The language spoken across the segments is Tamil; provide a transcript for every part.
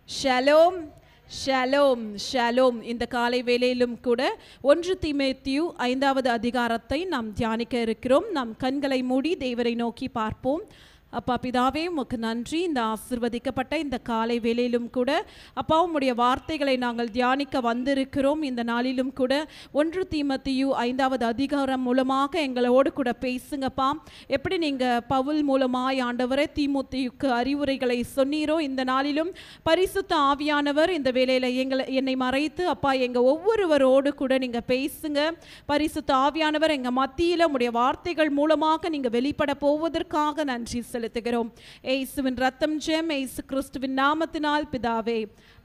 Shalom shalom shalom. இந்த காலை வேளையிலும் கூட 1 தீமோத்தேயு 5வது அதிகாரத்தை நாம் தியானிக்க இருக்கிறோம். நாம் கண்களை மூடி தேவரை நோக்கி பார்ப்போம். அப்பா பிதாவே, உமக்கு நன்றி. இந்த ஆசீர்வதிக்கப்பட்ட இந்த காலை வேளையிலும் கூட அப்பா உம்முடைய வார்த்தைகளை நாங்கள் தியானிக்க வந்திருக்கிறோம். இந்த நாளிலும் கூட 1 தீமோத்தேயு 5வது அதிகாரம் மூலமாக எங்களோடு கூட பேசுங்கப்பா. எப்படி நீங்கள் பவுல் மூலமாய் ஆண்டவரே தீமோத்தேயுக்கு அறிவுரைகளை சொன்னீரோ, இந்த நாளிலும் பரிசுத்த ஆவியானவர் இந்த வேளையில் என்னை மறைத்து அப்பா எங்கள் ஒவ்வொருவரோடு கூட நீங்கள் பேசுங்க. பரிசுத்த ஆவியானவர் எங்கள் மத்தியில் உம்முடைய வார்த்தைகள் மூலமாக நீங்கள் வெளிப்பட போவதற்காக நன்றி செலுத்துகிறோம். இயேசுவின் ரத்தம் ஜெயம், இயேசு கிறிஸ்துவின் நாமத்தினால் பிதாவே,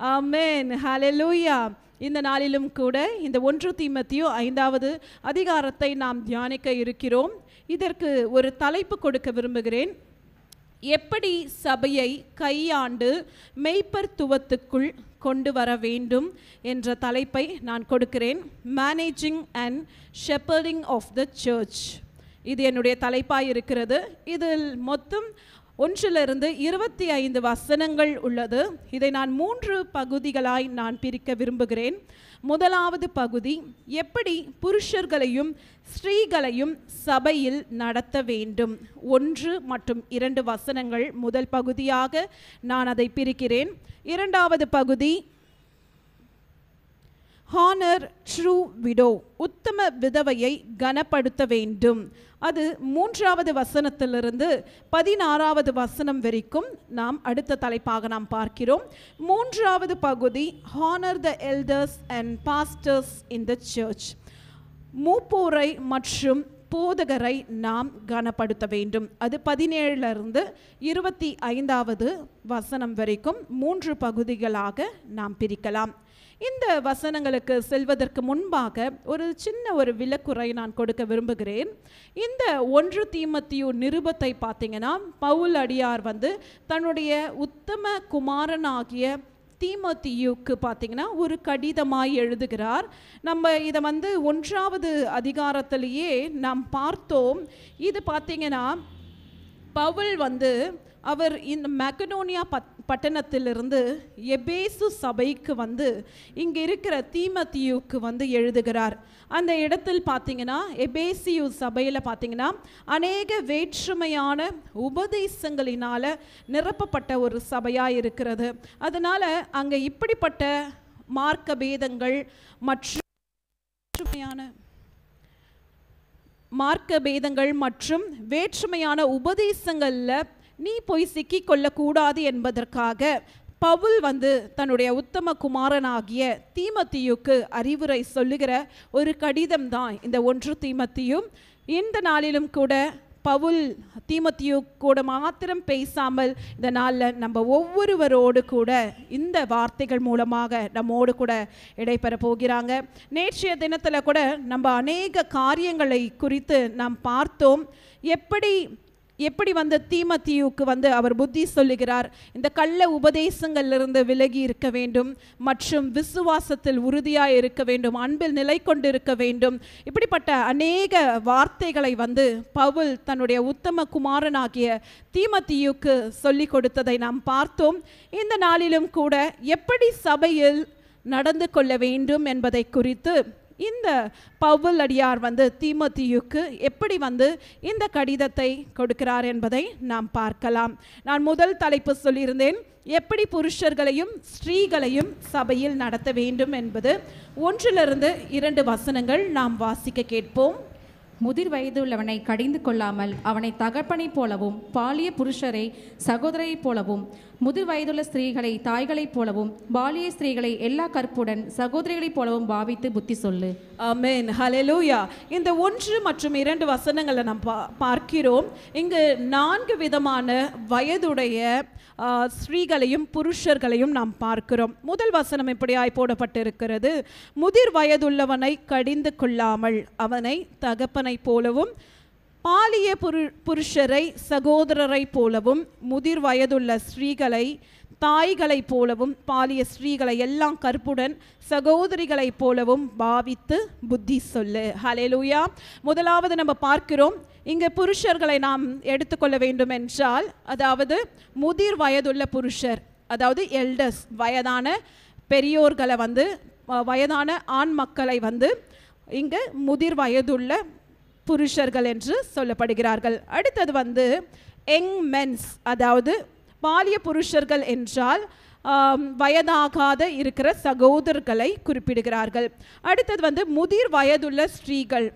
ஆமென். ஹல்லேலூயா. இந்த நாளிலும் கூட இந்த 1 தீமோத்தேயு 5வது அதிகாரத்தை நாம் தியானிக்க இருக்கிறோம். இதற்கு ஒரு தலைப்பு கொடுக்க விரும்புகிறேன். எப்படி சபையை கையாண்டு மெய்ப்பர்த்துவத்துக்குள் கொண்டு வர வேண்டும் என்ற தலைப்பை நான் கொடுக்கிறேன். Managing and shepherding of the church. இது என்னுடைய தலைப்பாய் இருக்கிறது. இதில் மொத்தம் 1 to 25 வசனங்கள் உள்ளது. இதை நான் 3 பகுதிகளாய் நான் பிரிக்க விரும்புகிறேன். முதலாவது பகுதி, எப்படி புருஷர்களையும் ஸ்திரீகளையும் சபையில் நடத்த வேண்டும். 1 மற்றும் 2 வசனங்கள் முதல் பகுதியாக நான் அதை பிரிக்கிறேன். இரண்டாவது பகுதி, ஹானர் ட்ரூ விடோ, உத்தம விதவையை கனப்படுத்த வேண்டும். அது 3வது வசனத்திலிருந்து 16வது வசனம் வரைக்கும் நாம் அடுத்த தலைப்பாக நாம் பார்க்கிறோம். 3வது பகுதி, honour the elders and pastors in the church, மூப்போரை மற்றும் போதகரை நாம் கனப்படுத்த வேண்டும். அது 17லிருந்து 25வது வசனம் வரைக்கும் 3 பகுதிகளாக நாம் பிரிக்கலாம். இந்த வசனங்களுக்கு செல்வதற்கு முன்பாக ஒரு சின்ன விலக்குறை நான் கொடுக்க விரும்புகிறேன். இந்த 1 தீமோத்தேயு நிருபத்தை பார்த்தீங்கன்னா, பவுல் அடியார் தன்னுடைய உத்தம குமாரனாகிய தீமோத்தேயுக்கு பார்த்தீங்கன்னா ஒரு கடிதமாய் எழுதுகிறார். நம்ம இதை 1வது அதிகாரத்திலேயே நாம் பார்த்தோம். இது பார்த்தீங்கன்னா பவுல் அவர் இந்த மக்கெடோனியா பட்டணத்திலிருந்து எபேசு சபைக்கு இங்கே இருக்கிற தீமோத்தேயுக்கு எழுதுகிறார். அந்த இடத்தில் பார்த்தீங்கன்னா எபேசியு சபையில் பார்த்தீங்கன்னா அநேக வேற்றுமையான உபதேசங்களினால் நிரப்பப்பட்ட ஒரு சபையாக இருக்கிறது. அதனால் அங்கே இப்படிப்பட்ட மார்க்க பேதங்கள் மற்றும் வேற்றுமையான உபதேசங்களில் நீ போய் சிக்கிக் கொள்ளக்கூடாது என்பதற்காக பவுல் தன்னுடைய உத்தம குமாரனாகிய தீமோத்தேயுக்கு அறிவுரை சொல்லுகிற ஒரு கடிதம் தான் இந்த 1 தீமோத்தேயு. இந்த நாளிலும் கூட பவுல் தீமோத்தேயு கூட மாத்திரம் பேசாமல் இந்த நாளில் நம்ம ஒவ்வொருவரோடு கூட இந்த வார்த்தைகள் மூலமாக நம்மோடு கூட இடைபெற போகிறாங்க. நேற்றைய தினத்தில் கூட நம்ம அநேக காரியங்களை குறித்து நாம் பார்த்தோம். எப்படி தீமோத்தேயுக்கு அவர் புத்தி சொல்லுகிறார். இந்த கள்ள உபதேசங்களிலிருந்து விலகி இருக்க வேண்டும் மற்றும் விசுவாசத்தில் உறுதியாக இருக்க வேண்டும், அன்பில் நிலை கொண்டு இருக்க வேண்டும். இப்படிப்பட்ட அநேக வார்த்தைகளை பவுல் தன்னுடைய உத்தம குமாரனாகிய தீமோத்தேயுக்கு சொல்லி கொடுத்ததை நாம் பார்த்தோம். இந்த நாளிலும் கூட எப்படி சபையில் நடந்து கொள்ள வேண்டும் என்பதை குறித்து இந்த பவுல் அடியார் தீமோத்தேயுக்கு எப்படி இந்த கடிதத்தை கொடுக்கிறார் என்பதை நாம் பார்க்கலாம். நான் முதல் தலைப்பு சொல்லியிருந்தேன், எப்படி புருஷர்களையும் ஸ்திரீகளையும் சபையில் நடத்த வேண்டும் என்பது. 1 to 2 வசனங்கள் நாம் வாசிக்க கேட்போம். முதிர் வயதுள்ளவனை கடிந்து கொள்ளாமல் அவனை தகப்பனை போலவும் பாலிய புருஷரை சகோதரை போலவும் முதிர் வயதுள்ள ஸ்திரீகளை தாய்களைப் போலவும் பாலிய ஸ்திரீகளை எல்லா கற்புடன் சகோதரிகளைப் போலவும் பாவித்து புத்தி சொல்லு. ஆமென். ஹல்லேலூயா. இந்த 1 மற்றும் 2 வசனங்களை நாம் பார்க்கிறோம். இங்கு 4 விதமான வயதுடைய ஸ்திரீகளையும் புருஷர்களையும் நாம் பார்க்கிறோம். முதல் வசனம் இப்படியாய் போடப்பட்டிருக்கிறது, முதிர் வயதுள்ளவனை கடிந்து கொள்ளாமல் அவனை தகப்பனை போலவும் பாலிய புருஷரை சகோதரரை போலவும் முதிர் வயதுள்ள ஸ்திரீகளை தாய்களைப் போலவும் பாலிய ஸ்திரீகளை எல்லாம் கற்புடன் சகோதரிகளைப் போலவும் பாவித்து புத்தி சொல்லு. ஹல்லேலூயா. முதலாவது நம்ம பார்க்கிறோம், இங்கே புருஷர்களை நாம் எடுத்துக்கொள்ள வேண்டும் என்றால், அதாவது முதிர் வயதுள்ள புருஷர், அதாவது எல்டர்ஸ், வயதான பெரியோர்களை வந்து, வயதான ஆண் மக்களை வந்து இங்கு முதிர் வயதுள்ள புருஷர்கள் என்று சொல்லப்படுகிறார்கள். அடுத்தது வந்து யங் மென்ஸ், அதாவது பாலிய புருஷர்கள் என்றால் வயதாகாத இருக்கிற சகோதரர்களை குறிப்பிடுகிறார்கள். அடுத்தது வந்து முதிர் வயதுள்ள ஸ்திரீகள்,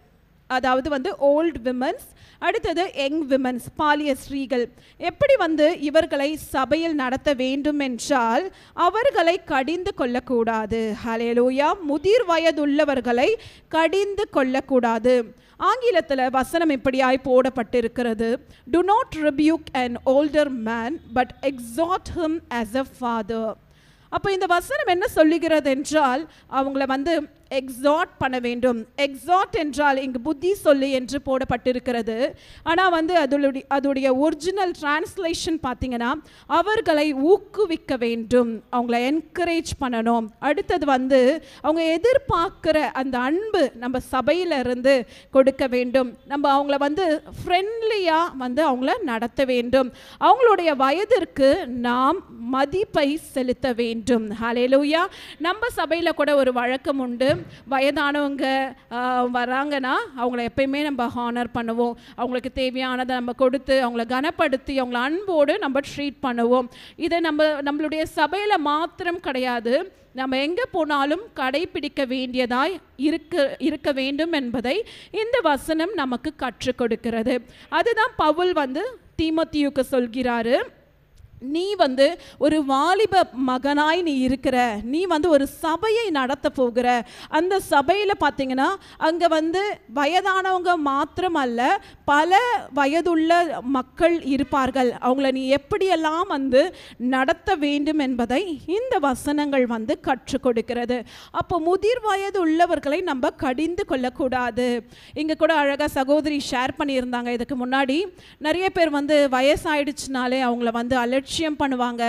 அதாவது வந்து ஓல்ட் விமன்ஸ். அடுத்தது யங் விமன்ஸ், பாலிய ஸ்திரீகள். எப்படி வந்து இவர்களை சபையில் நடத்த வேண்டும் என்றால் அவர்களை கடிந்து கொள்ளக்கூடாது. ஹல்லேலூயா. முதிர் வயதுள்ளவர்களை கடிந்து கொள்ளக்கூடாது. ஆங்கிலத்தில் வசனம் இப்படியாய் போடப்பட்டிருக்கிறது, do not rebuke an older man but exhort him as a father. அப்போ இந்த வசனம் என்ன சொல்லுகிறது என்றால் அவங்கள வந்து எக்ஸாட் பண்ண வேண்டும். எக்ஸாட் என்றால் இங்கு புத்தி சொல்லு என்று போடப்பட்டிருக்கிறது. ஆனால் வந்து அதோடைய ஒரிஜினல் டிரான்ஸ்லேஷன் பார்த்தீங்கன்னா அவர்களை ஊக்குவிக்க வேண்டும், அவங்கள என்கரேஜ் பண்ணணும். அடுத்தது வந்து அவங்க எதிர்பார்க்குற அந்த அன்பு நம்ம சபையில் இருந்து கொடுக்க வேண்டும். நம்ம அவங்கள வந்து ஃப்ரெண்ட்லியாக வந்து அவங்கள நடத்த வேண்டும். அவங்களுடைய வயதிற்கு நாம் மதிப்பை செலுத்த வேண்டும். ஹல்லேலூயா. நம்ம சபையில் கூட ஒரு வழக்கம் உண்டு, வயதானவங்க வராங்கன்னா அவங்கள எப்பயுமே நம்ம ஹானர் பண்ணுவோம். அவங்களுக்கு தேவையானதை நம்ம கொடுத்து அவங்கள கனப்படுத்தி அவங்கள அன்போடு நம்ம ட்ரீட் பண்ணுவோம். இதை நம்மளுடைய சபையில் மாத்திரம் கிடையாது, நம்ம எங்கே போனாலும் கடைபிடிக்க வேண்டியதாய் இருக்க வேண்டும் என்பதை இந்த வசனம் நமக்கு கற்றுக் கொடுக்கிறது. அதுதான் பவுல் வந்து தீமோத்தேயுக்கு சொல்கிறாரு, நீ வந்து ஒரு வாலிப மகனாய் நீ இருக்கிற, நீ வந்து ஒரு சபையை நடத்த போகிற. அந்த சபையில் பார்த்தீங்கன்னா அங்கே வந்து வயதானவங்க மாத்திரம் அல்ல, பல வயதுள்ள மக்கள் இருப்பார்கள். அவங்கள நீ எப்படியெல்லாம் வந்து நடத்த வேண்டும் என்பதை இந்த வசனங்கள் வந்து கற்றுக் கொடுக்கிறது. அப்போ முதிர் வயது உள்ளவர்களை நம்ம கடிந்து கொள்ளக்கூடாது. இங்கே கூட அழகாக சகோதரி ஷேர் பண்ணியிருந்தாங்க, இதுக்கு முன்னாடி நிறைய பேர் வந்து வயசாயிடுச்சுனாலே அவங்கள வந்து அலட்சியம் பண்ணுவாங்க,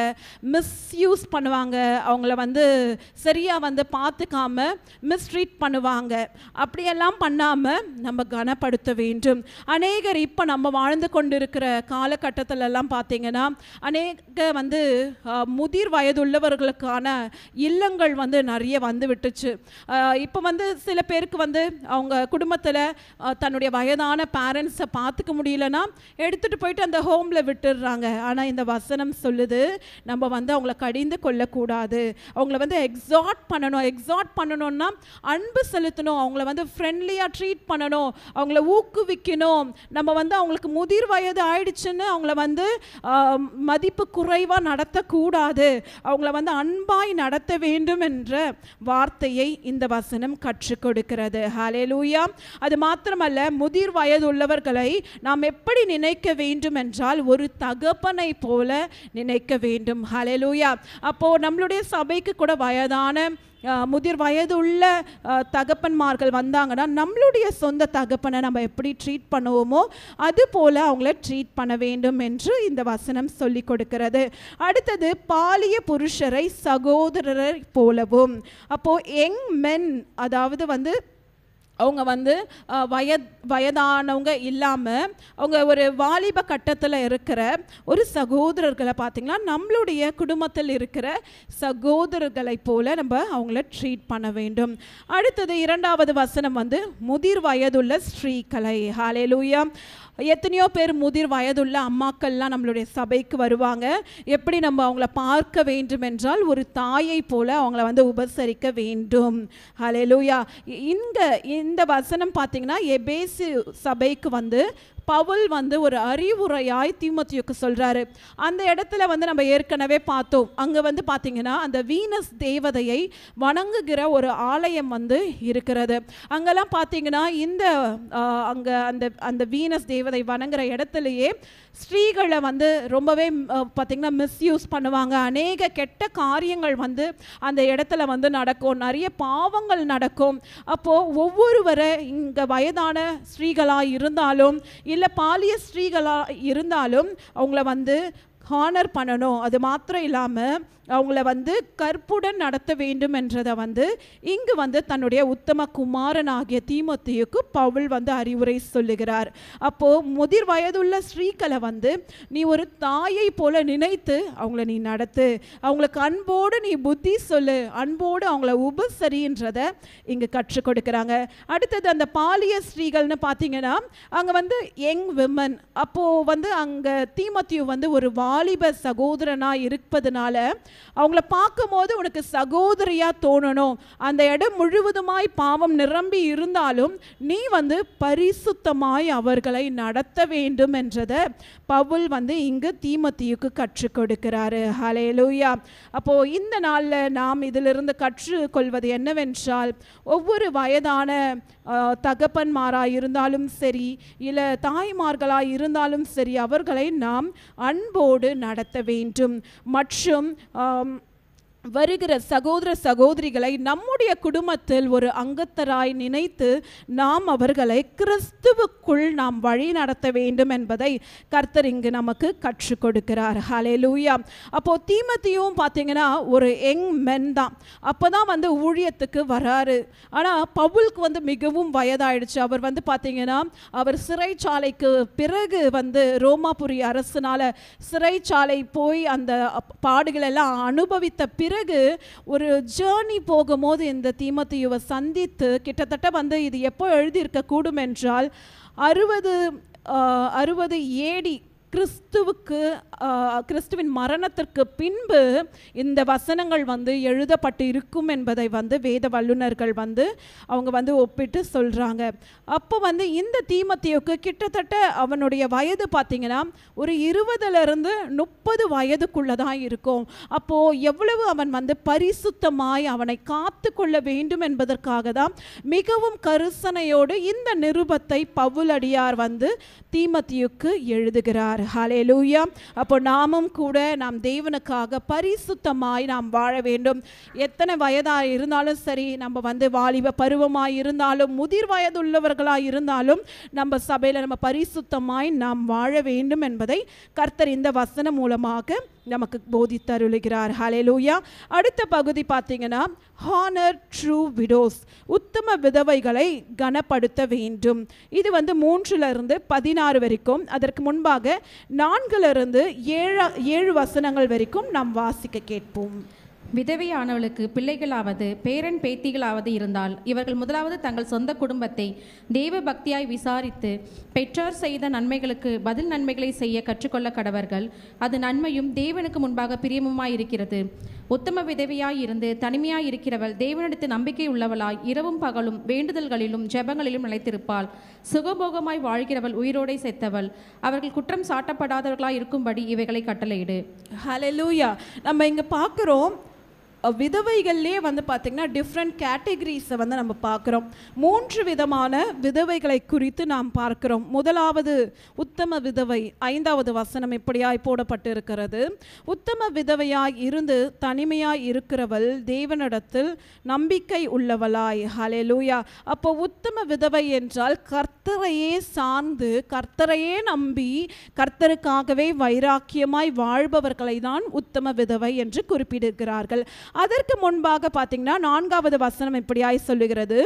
மிஸ்யூஸ் பண்ணுவாங்க, அவங்கள வந்து சரியாக வந்து பார்த்துக்காம மிஸ்ட்ரீட் பண்ணுவாங்க. அப்படியெல்லாம் பண்ணாமல் நம்ம கனப்படுத்த வேண்டும். அநேகர் இப்போ நம்ம வாழ்ந்து கொண்டிருக்கிற காலகட்டத்திலெல்லாம் பார்த்தீங்கன்னா அநேக வந்து முதிர் வயதுள்ளவர்களுக்கான இல்லங்கள் வந்து நிறைய வந்து விட்டுச்சு. இப்போ வந்து சில பேருக்கு வந்து அவங்க குடும்பத்தில் தன்னுடைய வயதான பேரண்ட்ஸை பார்த்துக்க முடியலன்னா எடுத்துகிட்டு போயிட்டு அந்த ஹோமில் விட்டுடுறாங்க. ஆனால் இந்த வசனம் சொல்லுது நம்ம வந்து அவங்கள கடிந்து கொள்ளக்கூடாது, அவங்கள வந்து எக்ஸாட் பண்ணணும். எக்ஸாட் பண்ணணும்னா அன்பு செலுத்தணும், அவங்கள வந்து ஃப்ரெண்ட்லியாக ட்ரீட் பண்ணணும், அவங்கள ஊக்குவிக்கணும். நம்ம வந்து அவங்களுக்கு முதிர் வயது ஆயிடுச்சுன்னு அவங்கள வந்து மதிப்பு குறைவாக நடத்தக்கூடாது, அவங்கள வந்து அன்பாய் நடத்த வேண்டும் என்ற வார்த்தையை இந்த வசனம் கற்றுக் கொடுக்கிறது. ஹல்லேலூயா. அது மாத்திரமல்ல, முதிர் வயது உள்ளவர்களை நாம் எப்படி நினைக்க வேண்டும் என்றால் ஒரு தகப்பனை போல நினைக்க வேண்டும். ஹல்லேலூயா. அப்போது நம்மளுடைய சபைக்கு கூட வயதான முதிர் வயது உள்ள தகப்பன்மார்கள் வந்தாங்கன்னா நம்மளுடைய சொந்த தகப்பனை நம்ம எப்படி ட்ரீட் பண்ணுவோமோ அது போல் அவங்கள ட்ரீட் பண்ண வேண்டும் என்று இந்த வசனம் சொல்லி கொடுக்கிறது. அடுத்தது பாலிய புருஷரை சகோதரரை போலவும். அப்போது யங் மென், அதாவது வந்து அவங்க வந்து வயதானவங்க இல்லாமல் அவங்க ஒரு வாலிப கட்டத்தில் இருக்கிற ஒரு சகோதரர்களை பார்த்திங்கன்னா நம்மளுடைய குடும்பத்தில் இருக்கிற சகோதரர்களை போல் நம்ம அவங்கள ட்ரீட் பண்ண வேண்டும். அடுத்தது இரண்டாவது வசனம் வந்து முதிர் வயதுள்ள ஸ்திரீகளை. ஹல்லேலூயா. எத்தனையோ பேர் முதிர் வயதுள்ள அம்மாக்கள்லாம் நம்மளுடைய சபைக்கு வருவாங்க. எப்படி நம்ம அவங்கள பார்க்க வேண்டும் என்றால் ஒரு தாயை போல அவங்கள வந்து உபசரிக்க வேண்டும். ஹல்லேலூயா. இந்த வசனம் பார்த்தீங்கன்னா எபேசு சபைக்கு வந்து பவுல் வந்து ஒரு அறிவுரையாய் தீமோத்தேயுக்கு சொல்கிறாரு. அந்த இடத்துல வந்து நம்ம ஏற்கனவே பார்த்தோம், அங்கே வந்து பார்த்திங்கன்னா அந்த வீனஸ் தேவதையை வணங்குகிற ஒரு ஆலயம் வந்து இருக்கிறது. அங்கெல்லாம் பார்த்திங்கன்னா அங்கே அந்த வீனஸ் தேவதை வணங்குகிற இடத்துலையே ஸ்திரீகளை வந்து ரொம்பவே பார்த்திங்கன்னா மிஸ்யூஸ் பண்ணுவாங்க. அநேக கெட்ட காரியங்கள் வந்து அந்த இடத்துல வந்து நடக்கும், நிறைய பாவங்கள் நடக்கும். அப்போது ஒவ்வொருவரை இங்கே வயதான ஸ்திரீகளாக இருந்தாலும் இல்லை பாலிய ஸ்திரீகளாக இருந்தாலும் அவங்கள வந்து ஹானர் பண்ணணும். அது மாத்திரம் இல்லாமல் அவங்கள வந்து கற்புடன் நடத்த வேண்டும் என்றதை வந்து இங்கு வந்து தன்னுடைய உத்தம குமாரனாகிய தீமோத்தேயுக்கு பவுல் வந்து அறிவுரை சொல்லுகிறார். அப்போது முதிர் வயதுள்ள ஸ்ரீகளை வந்து நீ ஒரு தாயை போல நினைத்து அவங்கள நீ நடத்து, அவங்களுக்கு அன்போடு நீ புத்தி சொல்லு, அன்போடு அவங்கள உபசரின்றதை இங்கு கற்றுக் கொடுக்குறாங்க. அடுத்தது அந்த பாலிய ஸ்ரீகள்னு பார்த்தீங்கன்னா அங்கே வந்து யங் விமன். அப்போது வந்து அங்கே தீமோத்தேயு வந்து ஒரு வாலிப சகோதரனாக இருப்பதுனால அவங்கள பார்க்கும் போது உனக்கு சகோதரியாக தோணணும். அந்த இடம் முழுவதுமாய் பாவம் நிரம்பி இருந்தாலும் நீ வந்து பரிசுத்தமாய் அவர்களை நடத்த வேண்டும் என்றதை பவுல் வந்து இங்கு தீமோத்தேயுக்கு கற்றுக் கொடுக்கிறாரு. ஹல்லேலூயா. அப்போது இந்த நாளில் நாம் இதிலிருந்து கற்றுக்கொள்வது என்னவென்றால், ஒவ்வொரு வயதான தகப்பன்மாராக இருந்தாலும் சரி, இல்லை தாய்மார்களாக இருந்தாலும் சரி, அவர்களை நாம் அன்போடு நடத்த வேண்டும். மற்றும் வருகிற சகோதர சகோதரிகளை நம்முடைய குடும்பத்தில் ஒரு அங்கத்தராய் நினைத்து நாம் அவர்களை கிறிஸ்துவுக்குள் நாம் வழி நடத்த வேண்டும் என்பதை கர்த்தர் இங்கு நமக்கு கற்றுக் கொடுக்கிறார். ஹல்லேலூயா. அப்போது தீமோத்தேயுவும் பார்த்தீங்கன்னா ஒரு யங் மென் தான். அப்போ தான் வந்து ஊழியத்துக்கு வராரு. ஆனால் பவுலுக்கு வந்து மிகவும் வயதாயிடுச்சு. அவர் வந்து பார்த்தீங்கன்னா அவர் சிறைச்சாலைக்கு பிறகு வந்து ரோமாபுரி அரசனால் சிறைச்சாலை போய் அந்த பாடுகளெல்லாம் அனுபவித்த பிறகு ஒரு ஜேர்னி போகும்போது இந்த தீமோத்தேயுவை சந்தித்து, கிட்டத்தட்ட வந்து இது எப்போ எழுதியிருக்க கூடும் என்றால் 60 AD கிறிஸ்துவின் மரணத்திற்கு பின்பு இந்த வசனங்கள் வந்து எழுதப்பட்டு இருக்கும் என்பதை வந்து வேத வல்லுநர்கள் வந்து அவங்க வந்து ஒப்பிட்டு சொல்கிறாங்க. அப்போ வந்து இந்த தீமோத்தேயுக்கு கிட்டத்தட்ட அவனுடைய வயது பார்த்திங்கன்னா ஒரு 20லிருந்து 30 வயதுக்குள்ளே தான் இருக்கும். அப்போது எவ்வளவு அவன் வந்து பரிசுத்தமாய் அவனை காத்து கொள்ள வேண்டும் என்பதற்காக தான் மிகவும் கருசனையோடு இந்த நிருபத்தை பவுலடியார் வந்து தீமோத்தேயுக்கு எழுதுகிறார். ஹல்லேலூயா. அப்போ நாமும் கூட நாம் தேவனுக்காக பரிசுத்தமாய் நாம் வாழ வேண்டும். எத்தனை வயதாக இருந்தாலும் சரி, நம்ம வந்து வாலிப பருவமாய் இருந்தாலும் முதிர் வயதுள்ளவர்களாக இருந்தாலும் நம்ம சபையில் நம்ம பரிசுத்தமாய் நாம் வாழ வேண்டும் என்பதை கர்த்தர் இந்த வசனம் மூலமாக நமக்கு போதித்தருளுகிறார். ஹல்லேலூயா. அடுத்த பகுதி பார்த்தீங்கன்னா ஹானர் ட்ரூ விடோஸ், உத்தம விதவைகளை கனப்படுத்த வேண்டும். இது வந்து 3லிருந்து 16 வரைக்கும், அதற்கு முன்பாக 4லிருந்து 7 வசனங்கள் வரைக்கும் நாம் வாசிக்க கேட்போம். விதவையானவளுக்கு பிள்ளைகளாவது பேரன் பேத்திகளாவது இருந்தால் இவர்கள் முதலாவது தங்கள் சொந்த குடும்பத்தை தேவ பக்தியாய் விசாரித்து பெற்றோர் செய்த நன்மைகளுக்கு பதில் நன்மைகளை செய்ய கற்றுக்கொள்ள கடவர்கள். அது நன்மையும் தேவனுக்கு முன்பாக பிரியமுமாய் இருக்கிறது. உத்தம விதவையாய் இருந்து தனிமையாய் இருக்கிறவள் தேவனிடத்து நம்பிக்கை உள்ளவளாய் இரவும் பகலும் வேண்டுதல்களிலும் ஜெபங்களிலும் நிலைத்திருப்பாள். சுகபோகமாய் வாழ்கிறவள் உயிரோடை செத்தவள். அவர்கள் குற்றம் சாட்டப்படாதவர்களாய் இருக்கும்படி இவைகளை கட்டளையிடு. ஹல்லேலூயா. நம்ம இங்கே பார்க்குறோம் விதவைகள்லேயே வந்து பார்த்திங்கன்னா டிஃப்ரெண்ட் கேட்டகரிஸை வந்து நம்ம பார்க்குறோம். 3 விதமான விதவைகளை குறித்து நாம் பார்க்கிறோம். முதலாவது உத்தம விதவை. 5வது வசனம் இப்படியாய் போடப்பட்டு இருக்கிறது. உத்தம விதவையாய் இருந்து தனிமையாய் இருக்கிறவள் தேவனிடத்தில் நம்பிக்கை உள்ளவளாய். ஹல்லேலூயா. அப்போ உத்தம விதவை என்றால் கர்த்தரையே சார்ந்து கர்த்தரையே நம்பி கர்த்தருக்காகவே வைராக்கியமாய் வாழ்பவர்களை தான் உத்தம விதவை என்று குறிப்பிடுகிறார்கள். அதற்கு முன்பாக பார்த்தீங்கன்னா 4வது வசனம் இப்படியாய் சொல்லுகிறது,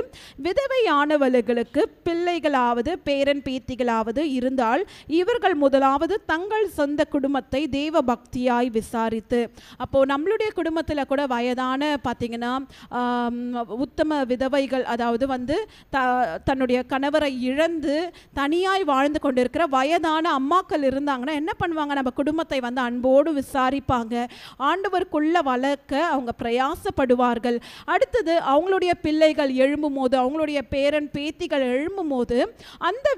விதவையானவர்களுக்கு பிள்ளைகளாவது பேரன் பேத்திகளாவது இருந்தால் இவர்கள் முதலாவது தங்கள் சொந்த குடும்பத்தை தேவ பக்தியாய் விசாரித்து. அப்போது நம்மளுடைய குடும்பத்தில் கூட வயதான பார்த்தீங்கன்னா உத்தம விதவைகள், அதாவது வந்து தன்னுடைய கணவரை இழந்து தனியாய் வாழ்ந்து கொண்டிருக்கிற வயதான அம்மாக்கள் இருந்தாங்கன்னா என்ன பண்ணுவாங்க, நம்ம குடும்பத்தை வந்து அன்போடு விசாரிப்பாங்க, ஆண்டவருக்குள்ள வளர்க்க அவங்க பிரயாசப்படுவார்கள். அடுத்தது அவங்களுடைய பிள்ளைகள் எழும்பும் போது, அவங்களுடைய பேரன் பேத்திகள் எழும்பும் போது அந்த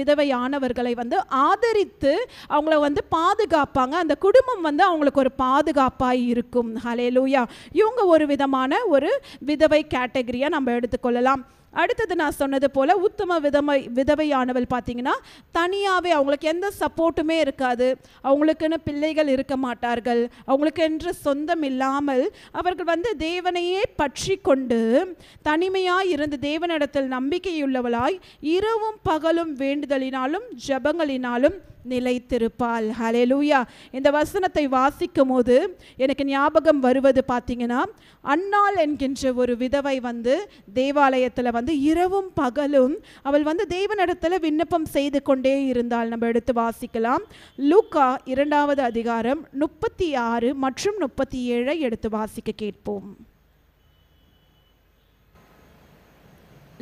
விதவையானவர்களை வந்து ஆதரித்து அவங்கள வந்து பாதுகாப்பாங்க. அந்த குடும்பம் வந்து அவங்களுக்கு ஒரு பாதுகாப்பாய் இருக்கும். ஹல்லேலூயா. இவங்க ஒரு விதமான ஒரு விதவை கேட்டகரியை நம்ம எடுத்துக்கொள்ளலாம். அடுத்தது நான் சொன்னது போல் உத்தம விதவையானவள் பார்த்தீங்கன்னா தனியாகவே அவங்களுக்கு எந்த சப்போர்ட்டுமே இருக்காது, அவங்களுக்குன்னு பிள்ளைகள் இருக்க மாட்டார்கள், அவங்களுக்கு என்று சொந்தம் இல்லாமல் அவர்கள் வந்து தேவனையே பற்றி கொண்டு தனிமையாய் இருந்து தேவனிடத்தில் நம்பிக்கையுள்ளவளாய் இரவும் பகலும் வேண்டுதலினாலும் ஜெபங்களினாலும் நிலைத்திருப்பாள். ஹல்லேலூயா. இந்த வசனத்தை வாசிக்கும் போது எனக்கு ஞாபகம் வருவது பார்த்தீங்கன்னா, அன்னாள் என்கின்ற ஒரு விதவை தேவாலயத்தில் இரவும் பகலும் அவள் தேவனிடத்தில் விண்ணப்பம் செய்து கொண்டே இருந்தாள். நம்ம எடுத்து வாசிக்கலாம். லூக்கா 2வது அதிகாரம் 36 மற்றும் 37 எடுத்து வாசிக்க கேட்போம்.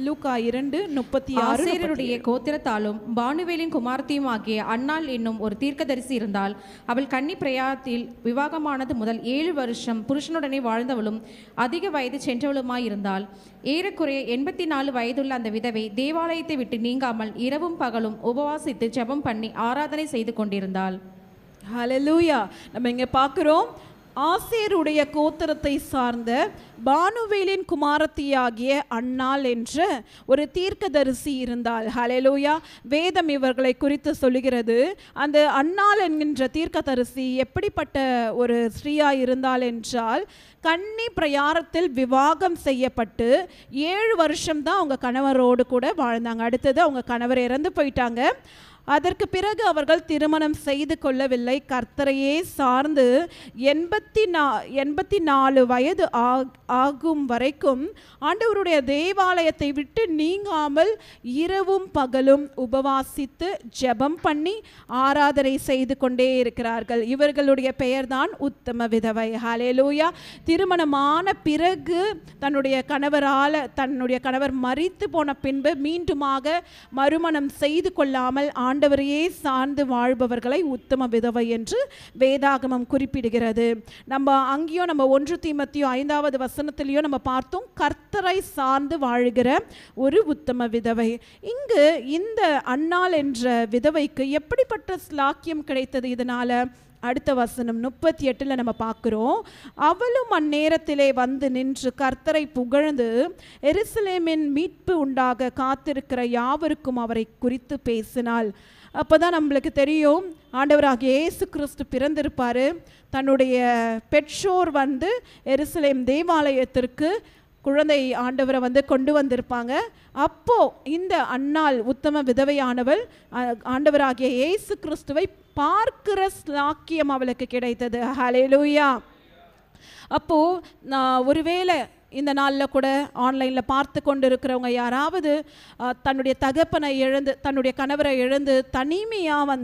லூக்கா 2:36. ஆசேருடைய கோத்திரத்தாலும் பானுவேலின் குமாரத்தியும் ஆகிய அன்னாள் என்னும் ஒரு தீர்க்கதரிசி இருந்தால், அவள் கன்னி பிரயாத்தில் விவாகமானது முதல் 7 வருஷம் புருஷனுடனே வாழ்ந்தவளும் அதிக வயது சென்றவளுமாயிருந்தாள். ஏறக்குறைய 84 வயதுள்ள அந்த விதவை தேவாலயத்தை விட்டு நீங்காமல் இரவும் பகலும் உபவாசித்து ஜெபம் பண்ணி ஆராதனை செய்து கொண்டிருந்தாள். ஹல்லேலூயா. நம்ம இங்கே பார்க்குறோம், ஆசேருடைய கோத்திரத்தை சார்ந்த பானுவேலின் குமாரத்தியாகிய அன்னாள் என்ற ஒரு தீர்க்கதரிசி இருந்தாள். ஹல்லேலூயா. வேதம் இவர்களை குறித்து சொல்லுகிறது. அந்த அன்னாள் என்கின்ற தீர்க்கதரிசி எப்படிப்பட்ட ஒரு ஸ்ரீயாக இருந்தாள் என்றால், கன்னி பிரயாரத்தில் விவாகம் செய்யப்பட்டு 7 வருஷம்தான் அவங்க கணவரோடு கூட வாழ்ந்தாங்க. அடுத்தது அவங்க கணவர் இறந்து போயிட்டாங்க. அதற்கு பிறகு அவர்கள் திருமணம் செய்து கொள்ளவில்லை. கர்த்தரையே சார்ந்து 84 வயது ஆகும் வரைக்கும் ஆண்டவருடைய தேவாலயத்தை விட்டு நீங்காமல் இரவும் பகலும் உபவாசித்து ஜெபம் பண்ணி ஆராதனை செய்து கொண்டே இருக்கிறார்கள். இவர்களுடைய பெயர்தான் உத்தம விதவை. ஹல்லேலூயா. திருமணமான பிறகு தன்னுடைய கணவர் மரித்து போன பின்பு மீண்டுமாக மறுமணம் செய்து கொள்ளாமல் ஆண்டவரையே சார்ந்து வாழ்பவர்களை உத்தம விதவை என்று வேதாகமம் குறிப்பிடுகிறது. நம்ம அங்கேயும் நம்ம 1 தீமோத்தேயு 5வது வசனத்திலையும் நம்ம பார்த்தோம், கர்த்தரை சார்ந்து வாழ்கிற ஒரு உத்தம விதவை. இங்கு இந்த அன்னாள் என்ற விதவைக்கு எப்படிப்பட்ட ஸ்லாக்கியம் கிடைத்தது? இதனால அடுத்த வசனம் 38 நம்ம பார்க்குறோம். அவளும் அந்நேரத்திலே நின்று கர்த்தரை புகழ்ந்து எருசலேமின் மீட்பு உண்டாக காத்திருக்கிற யாவருக்கும் அவரை குறித்து பேசினாள். அப்போதான் நம்மளுக்கு தெரியும், ஆண்டவராகிய இயேசு கிறிஸ்து பிறந்திருப்பார். தன்னுடைய பெற்றோர் எருசலேம் தேவாலயத்திற்கு குழந்தை ஆண்டவரை கொண்டு வந்திருப்பாங்க. அப்போ இந்த அன்னாள் உத்தம விதவையானவள் ஆண்டவராகிய இயேசு கிறிஸ்துவை பார்க்கிற ஸ்லாக்கியம் அவளுக்கு கிடைத்தது. ஹல்லேலூயா. அப்போ ஒருவேளை இந்த நாளில் கூட ஆன்லைனில் பார்த்து கொண்டு இருக்கிறவங்க யாராவது தன்னுடைய தகப்பனை இழந்து தன்னுடைய கணவரை இழந்து தனிமையாக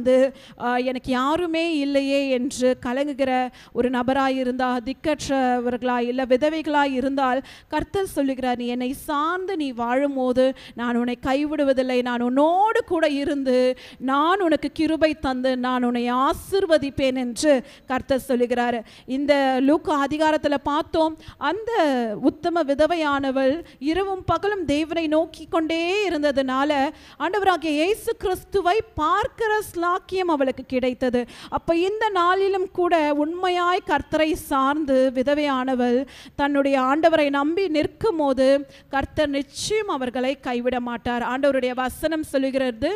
எனக்கு யாருமே இல்லையே என்று கலங்குகிற ஒரு நபராக இருந்தால், திக்கற்றவர்களாக இல்லை விதவைகளாக இருந்தால், கர்த்தர் சொல்லுகிறார், நீ என்னை சார்ந்து நீ வாழும்போது நான் உன்னை கைவிடுவதில்லை, நான் உன்னோடு கூட இருந்து நான் உனக்கு கிருபை தந்து நான் உன்னை ஆசீர்வதிப்பேன் என்று கர்த்தர் சொல்லுகிறார். இந்த லூக்கா அதிகாரத்தில் பார்த்தோம், அந்த உத்தம விதவையானவள் இரவும் பகலும் தேவனை நோக்கி கொண்டே இருந்ததுனால ஆண்டவராகிய இயேசு கிறிஸ்துவை பார்க்கிற ஸ்லாக்கியம் அவளுக்கு கிடைத்தது. அப்ப இந்த நாளிலும் கூட உண்மையாய் கர்த்தரை சார்ந்து விதவையானவள் தன்னுடைய ஆண்டவரை நம்பி நிற்கும் போது கர்த்தர் நிச்சயம் அவர்களை கைவிட மாட்டார். ஆண்டவருடைய வசனம் சொல்லுகிறது,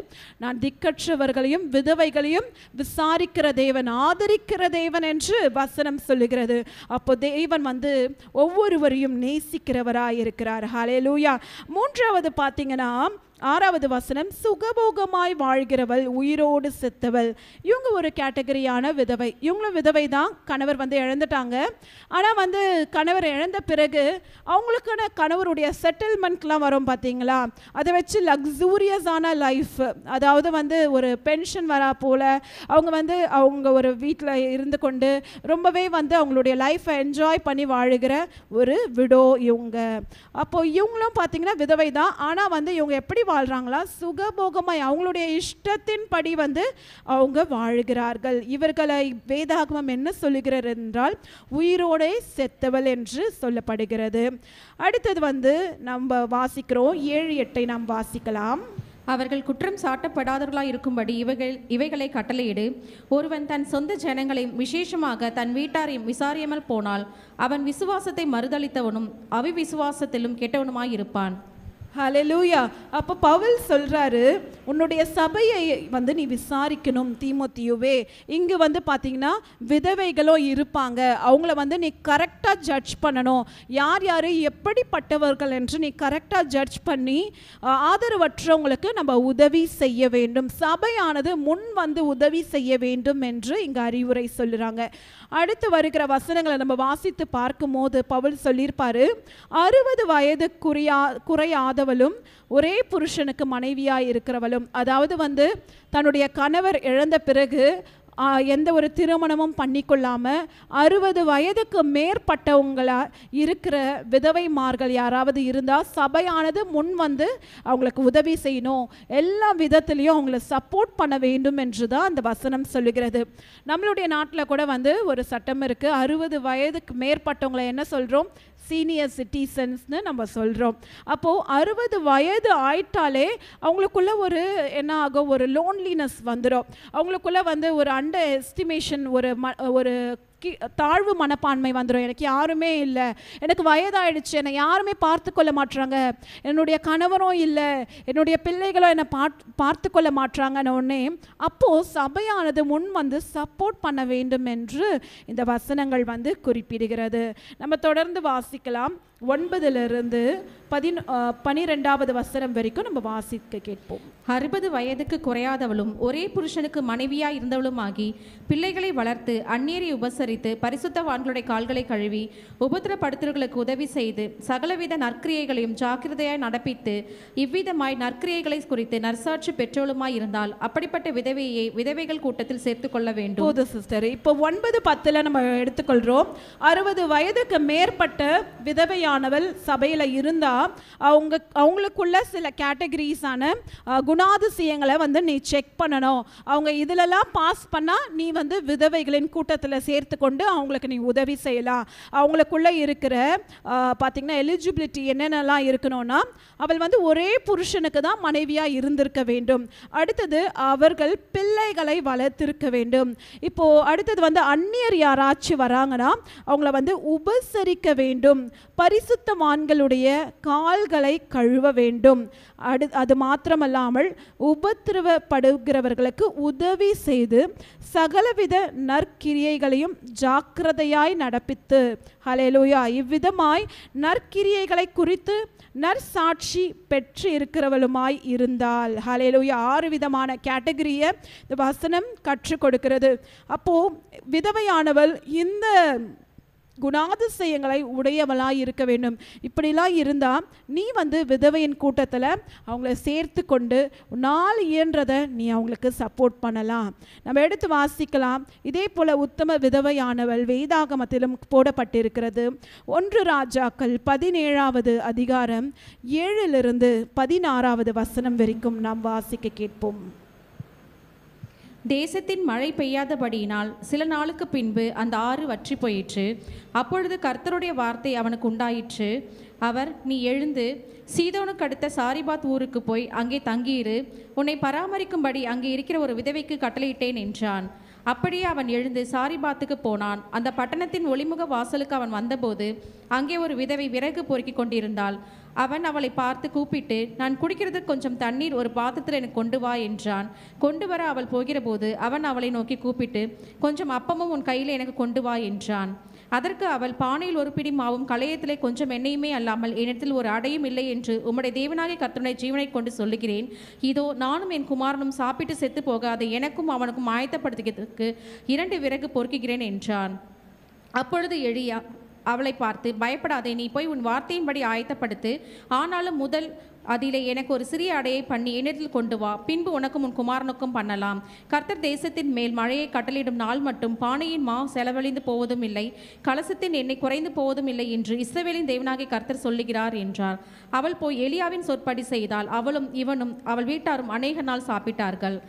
நான் திக்கற்றவர்களையும் விதவைகளையும் விசாரிக்கிற தேவன், ஆதரிக்கிற தேவன் என்று வசனம் சொல்லுகிறது. அப்போ தேவன் ஒவ்வொருவரையும் நேசிக்கிறவராய் இருக்கிறார். ஹல்லேலூயா. 3வது பார்த்தீங்கன்னா 6வது வசனம், சுகபோகமாய் வாழ்கிறவள் உயிரோடு செத்தவள். இவங்க ஒரு கேட்டகரியான விதவை. இவங்களும் விதவை தான், கணவர் இழந்துட்டாங்க. ஆனால் கணவர் இழந்த பிறகு அவங்களுக்கான கணவருடைய செட்டில்மெண்ட்லாம் வரும் பார்த்தீங்களா, அதை வச்சு லக்ஸூரியஸான லைஃப், அதாவது ஒரு பென்ஷன் வரா போல் அவங்க ஒரு வீட்டில் இருந்து கொண்டு ரொம்பவே அவங்களுடைய லைஃப்பை என்ஜாய் பண்ணி வாழுகிற ஒரு விடோ இவங்க. அப்போது இவங்களும் பார்த்தீங்கன்னா விதவை தான். ஆனால் இவங்க எப்படி வாழ்றாங்களா, சுகபோகமாய் அவங்களுடைய இஷ்டத்தின்படி அவங்க வாழுகிறார்கள். இவர்களை வேதாகமம் என்ன சொல்லுகிறது என்றால் உயிரோடே செத்தவள் என்று சொல்லப்படுகிறது. அடுத்தது நம்ம வாசிக்கிறோம் 7-8 நாம் வாசிக்கலாம். அவர்கள் குற்றம் சாட்டப்படாதவர்களாய் இருக்கும்படி இவைகளை கட்டளையிடு. ஒருவன் தன் சொந்த ஜனங்களையும் விசேஷமாக தன் வீட்டாரையும் விசாரியாமல் போனால் அவன் விசுவாசத்தை மறுதளித்தவனும் அவிவிசுவாசத்திலும் கெட்டவனுமாயிருப்பான். ஹல்லேலூயா. அப்போ பவுல் சொல்றாரு, உன்னுடைய சபையை வந்து நீ விசாரிக்கணும் தீமோத்தேயுவே. இங்கு வந்து பார்த்தீங்கன்னா விதவைகளும் இருப்பாங்க, அவங்கள வந்து நீ கரெக்டாக ஜட்ஜ் பண்ணணும். யார் யார் எப்படிப்பட்டவர்கள் என்று நீ கரெக்டாக ஜட்ஜ் பண்ணி ஆதரவற்றவங்களுக்கு நம்ம உதவி செய்ய வேண்டும். சபையானது முன் வந்து உதவி செய்ய வேண்டும் என்று இங்கு அறிவுரை சொல்லுறாங்க. அடுத்து வருகிற வசனங்களை நம்ம வாசித்து பார்க்கும்போது பவுல் சொல்லியிருப்பாரு, 60 வயது குறையாதவளும் ஒரே புருஷனுக்கு மனைவியாய் இருக்கிறவளும், அதாவது வந்து தன்னுடைய கணவர் இழந்த பிறகு எந்த ஒரு திருமணமும் பண்ணிக்கொள்ளாமல் 60 வயதுக்கு மேற்பட்டவங்களா இருக்கிற விதவைமார்கள் யாராவது இருந்தால் சபையானது முன் வந்து அவங்களுக்கு உதவி செய்யணும், எல்லா விதத்துலேயும் அவங்கள சப்போர்ட் பண்ண வேண்டும் என்று தான் அந்த வசனம் சொல்லுகிறது. நம்மளுடைய நாட்டில் கூட வந்து ஒரு சட்டம் இருக்குது, 60 வயதுக்கு மேற்பட்டவங்களை என்ன சொல்கிறோம், சீனியர் சிட்டிசன்ஸ்னு நம்ம சொல்கிறோம். அப்போது 60 வயது ஆயிட்டாலே அவங்களுக்குள்ள ஒரு என்ன ஆகும், ஒரு லோன்லினஸ் வந்துடும். அவங்களுக்குள்ள வந்து ஒரு அண்டர் எஸ்டிமேஷன், ஒரு தாழ்வு மனப்பான்மை வந்துடும். எனக்கு யாருமே இல்லை, எனக்கு வயதாயிடுச்சு, என்னை யாருமே பார்த்து கொள்ள மாட்டுறாங்க, என்னுடைய கணவரும் இல்லை, என்னுடைய பிள்ளைகளும் என்னை பார்த்து கொள்ள மாட்டுறாங்கன்னு ஒன்னே அப்போது சபையானது முன் வந்து சப்போர்ட் பண்ண வேண்டும் என்று இந்த வசனங்கள் வந்து குறிப்பிடுகிறது. நம்ம தொடர்ந்து வாசிக்கலாம். 9 12 வசனம் வரைக்கும் நம்ம வாசிக்க கேட்போம். 60 வயதுக்கு குறையாதவளும் ஒரே புருஷனுக்கு மனைவியாய் இருந்தவளுமாகி பிள்ளைகளை வளர்த்து அந்நியரை உபசரித்து பரிசுத்தவான்களுடைய கால்களை கழுவி உபத்திரப்படுத்துவர்களுக்கு உதவி செய்து சகலவித நற்கிரியைகளையும் ஜாக்கிரதையாய் நடப்பித்து இவ்விதமாய் நற்கிரியைகளை குறித்து நற்சாட்சி பெற்றோளுமாய் இருந்தால் அப்படிப்பட்ட விதவையை விதவைகள் கூட்டத்தில் சேர்த்து கொள்ள வேண்டும். போது சிஸ்டர், இப்போ 9:10 நம்ம எடுத்துக்கொள்கிறோம். 60 வயதுக்கு மேற்பட்ட விதவையானவள் சபையில் இருந்தால் அவங்களுக்குள்ள சில கேட்டகரிஸான குணாதிசயங்களை வந்து நீ செக் பண்ணணும். அவங்க இதிலெல்லாம் பாஸ் பண்ணால் நீ வந்து விதவைகளின் கூட்டத்தில் சேர்த்து கொண்டு அவங்களுக்கு நீ உதவி செய்யலாம். அவங்களுக்குள்ள இருக்கிற பார்த்திங்கன்னா எலிஜிபிலிட்டி என்னென்னலாம் இருக்கணும்னா, அவள் வந்து ஒரே புருஷனுக்கு தான் மனைவியாக இருந்திருக்க வேண்டும். அடுத்தது அவர்கள் பிள்ளைகளை வளர்த்திருக்க வேண்டும். இப்போது அடுத்தது வந்து அந்நியர் யாராச்சும் வராங்கன்னா அவங்கள வந்து உபசரிக்க வேண்டும். பரிசுத்தவான்களுடைய கால்களை கழுவ வேண்டும். அது மாத்திரமல்லாமல் உபத்திரவப்படுகிறவர்களுக்கு உதவி செய்து சகலவித நற்கிரியைகளையும் ஜாக்கிரதையாய் நடப்பித்து, ஹல்லேலூயா, இவ்விதமாய் நற்கிரியைகளை குறித்து நற்சாட்சி பெற்று இருக்கிறவளுமாய் இருந்தால், ஹல்லேலூயா. 6 விதமான கேட்டகரியை இந்த வசனம் கற்றுக் கொடுக்கிறது. அப்போது விதவையானவள் இந்த குணாதிசயங்களை உடையவளாய் இருக்க வேண்டும். இப்படிலாம் இருந்தால் நீ வந்து விதவையின் கூட்டத்தில் அவங்கள சேர்த்து கொண்டு உன்னால் இயன்றதை நீ அவங்களுக்கு சப்போர்ட் பண்ணலாம். நம்ம எடுத்து வாசிக்கலாம். இதே போல் உத்தம விதவையானவள் வேதாகமத்திலும் போடப்பட்டிருக்கிறது. 1 ராஜாக்கள் 17வது அதிகாரம் 7 16 வசனம் வரைக்கும் நாம் வாசிக்க கேட்போம். தேசத்தின் மழை பெய்யாதபடியினால் சில நாளுக்கு பின்பு அந்த ஆறு வற்றி போயிற்று. அப்பொழுது கர்த்தருடைய வார்த்தை அவனுக்கு உண்டாயிற்று. அவர், நீ எழுந்து சீதோனுக்கு அடுத்த சாரிபாத் ஊருக்கு போய் அங்கே தங்கியிரு, உன்னை பராமரிக்கும்படி அங்கே இருக்கிற ஒரு விதவைக்கு கட்டளையிட்டேன் என்றான். அப்படியே அவன் எழுந்து சாரிபாத்துக்கு போனான். அந்த பட்டணத்தின் ஒளிமுக வாசலுக்கு அவன் வந்தபோது அங்கே ஒரு விதவை விறகு பொறுக்கி கொண்டிருந்தாள். அவன் அவளை பார்த்து கூப்பிட்டு, நான் குடிக்கிறதுக்கு கொஞ்சம் தண்ணீர் ஒரு பாத்திரத்தில் எனக்கு கொண்டு வா என்றான். கொண்டு வர அவள் போகிறபோது அவன் அவளை நோக்கி கூப்பிட்டு, கொஞ்சம் அப்பமும் உன் கையில் எனக்கு கொண்டு வா என்றான். அதற்கு அவள், பானையில் ஒரு பிடி மாவும் களையத்திலே கொஞ்சம் எண்ணெயுமே அல்லாமல் என்னிடத்தில் ஒரு அடையும் இல்லை என்று உம்முடைய தேவனாகிய கர்த்தருடைய ஜீவனை கொண்டு சொல்லுகிறேன். இதோ நானும் என் குமாரனும் சாப்பிட்டு செத்து போகாத எனக்கும் அவனுக்கும் ஆயத்தப்படுத்துகிறதுக்கு 2 விறகு பொறுக்குகிறேன் என்றான். அப்பொழுது எலியா அவளை பார்த்து, பயப்படாதே, நீ போய் உன் வார்த்தையின்படி ஆயத்தப்படுத்து. ஆனாலும் முதல் அதிலே எனக்கு ஒரு சிறிய அடையை பண்ணி என்னிடத்தில் கொண்டு வா, பின்பு உனக்கும் உன் குமாரனுக்கும் பண்ணலாம். கர்த்தர் தேசத்தின் மேல் மழையை கட்டளையிடும் நாள் மட்டும் பானையின் மா செலவழிந்து போவதும் இல்லை, கலசத்தின் எண்ணெய் குறைந்து போவதும் இல்லை என்று இஸ்ரவேலின் தேவனாகிய கர்த்தர் சொல்லுகிறார் என்றார். அவள் போய் எலியாவின் சொற்படி செய்தால் அவளும் இவனும் அவள் வீட்டாரும் அநேக நாள் சாப்பிட்டார்கள்.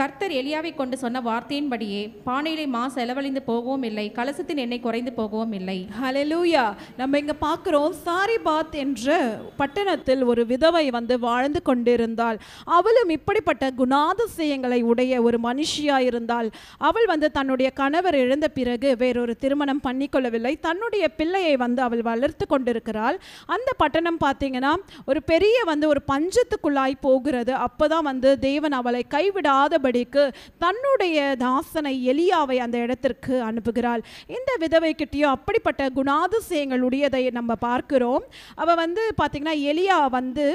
கர்த்தர் எலியாவை கொண்டு சொன்ன வார்த்தையின்படியே பானையிலே மா செலவழிந்து போகவும் இல்லை, கலசத்தின் எண்ணெய் குறைந்து போகவும் இல்லை. ஹல்லேலூயா. நம்ம இங்க பார்க்கிறோம், சாரிபாத் என்ற பட்டணத்தில் ஒரு விதவை வந்து வாழ்ந்து கொண்டிருந்தாள். அவளும் இப்படிப்பட்ட குணாதிசயங்களை உடைய ஒரு மனுஷியாயிருந்தாள். அவள் வந்து தன்னுடைய கணவர் இழந்த பிறகு வேறொரு திருமணம் பண்ணிக்கொள்ளவில்லை. தன்னுடைய பிள்ளையை வந்து அவள் வளர்த்து கொண்டிருக்கிறாள். அந்த பட்டணம் பார்த்தீங்கன்னா ஒரு பெரிய வந்து ஒரு பஞ்சத்துக்குள்ளாய் போகிறது. அப்போதான் வந்து தேவன் அவளை கைவிடாதபடிக்கு தன்னுடைய தாசனை எலியாவை அந்த இடத்திற்கு அனுப்புகிறாள். இந்த விதவை கிட்டேயும் அப்படிப்பட்ட குணாதிசயங்கள் உடையதை நம்ம பார்க்கிறோம். அவள் வந்து பார்த்தீங்கன்னா எலியா வந்து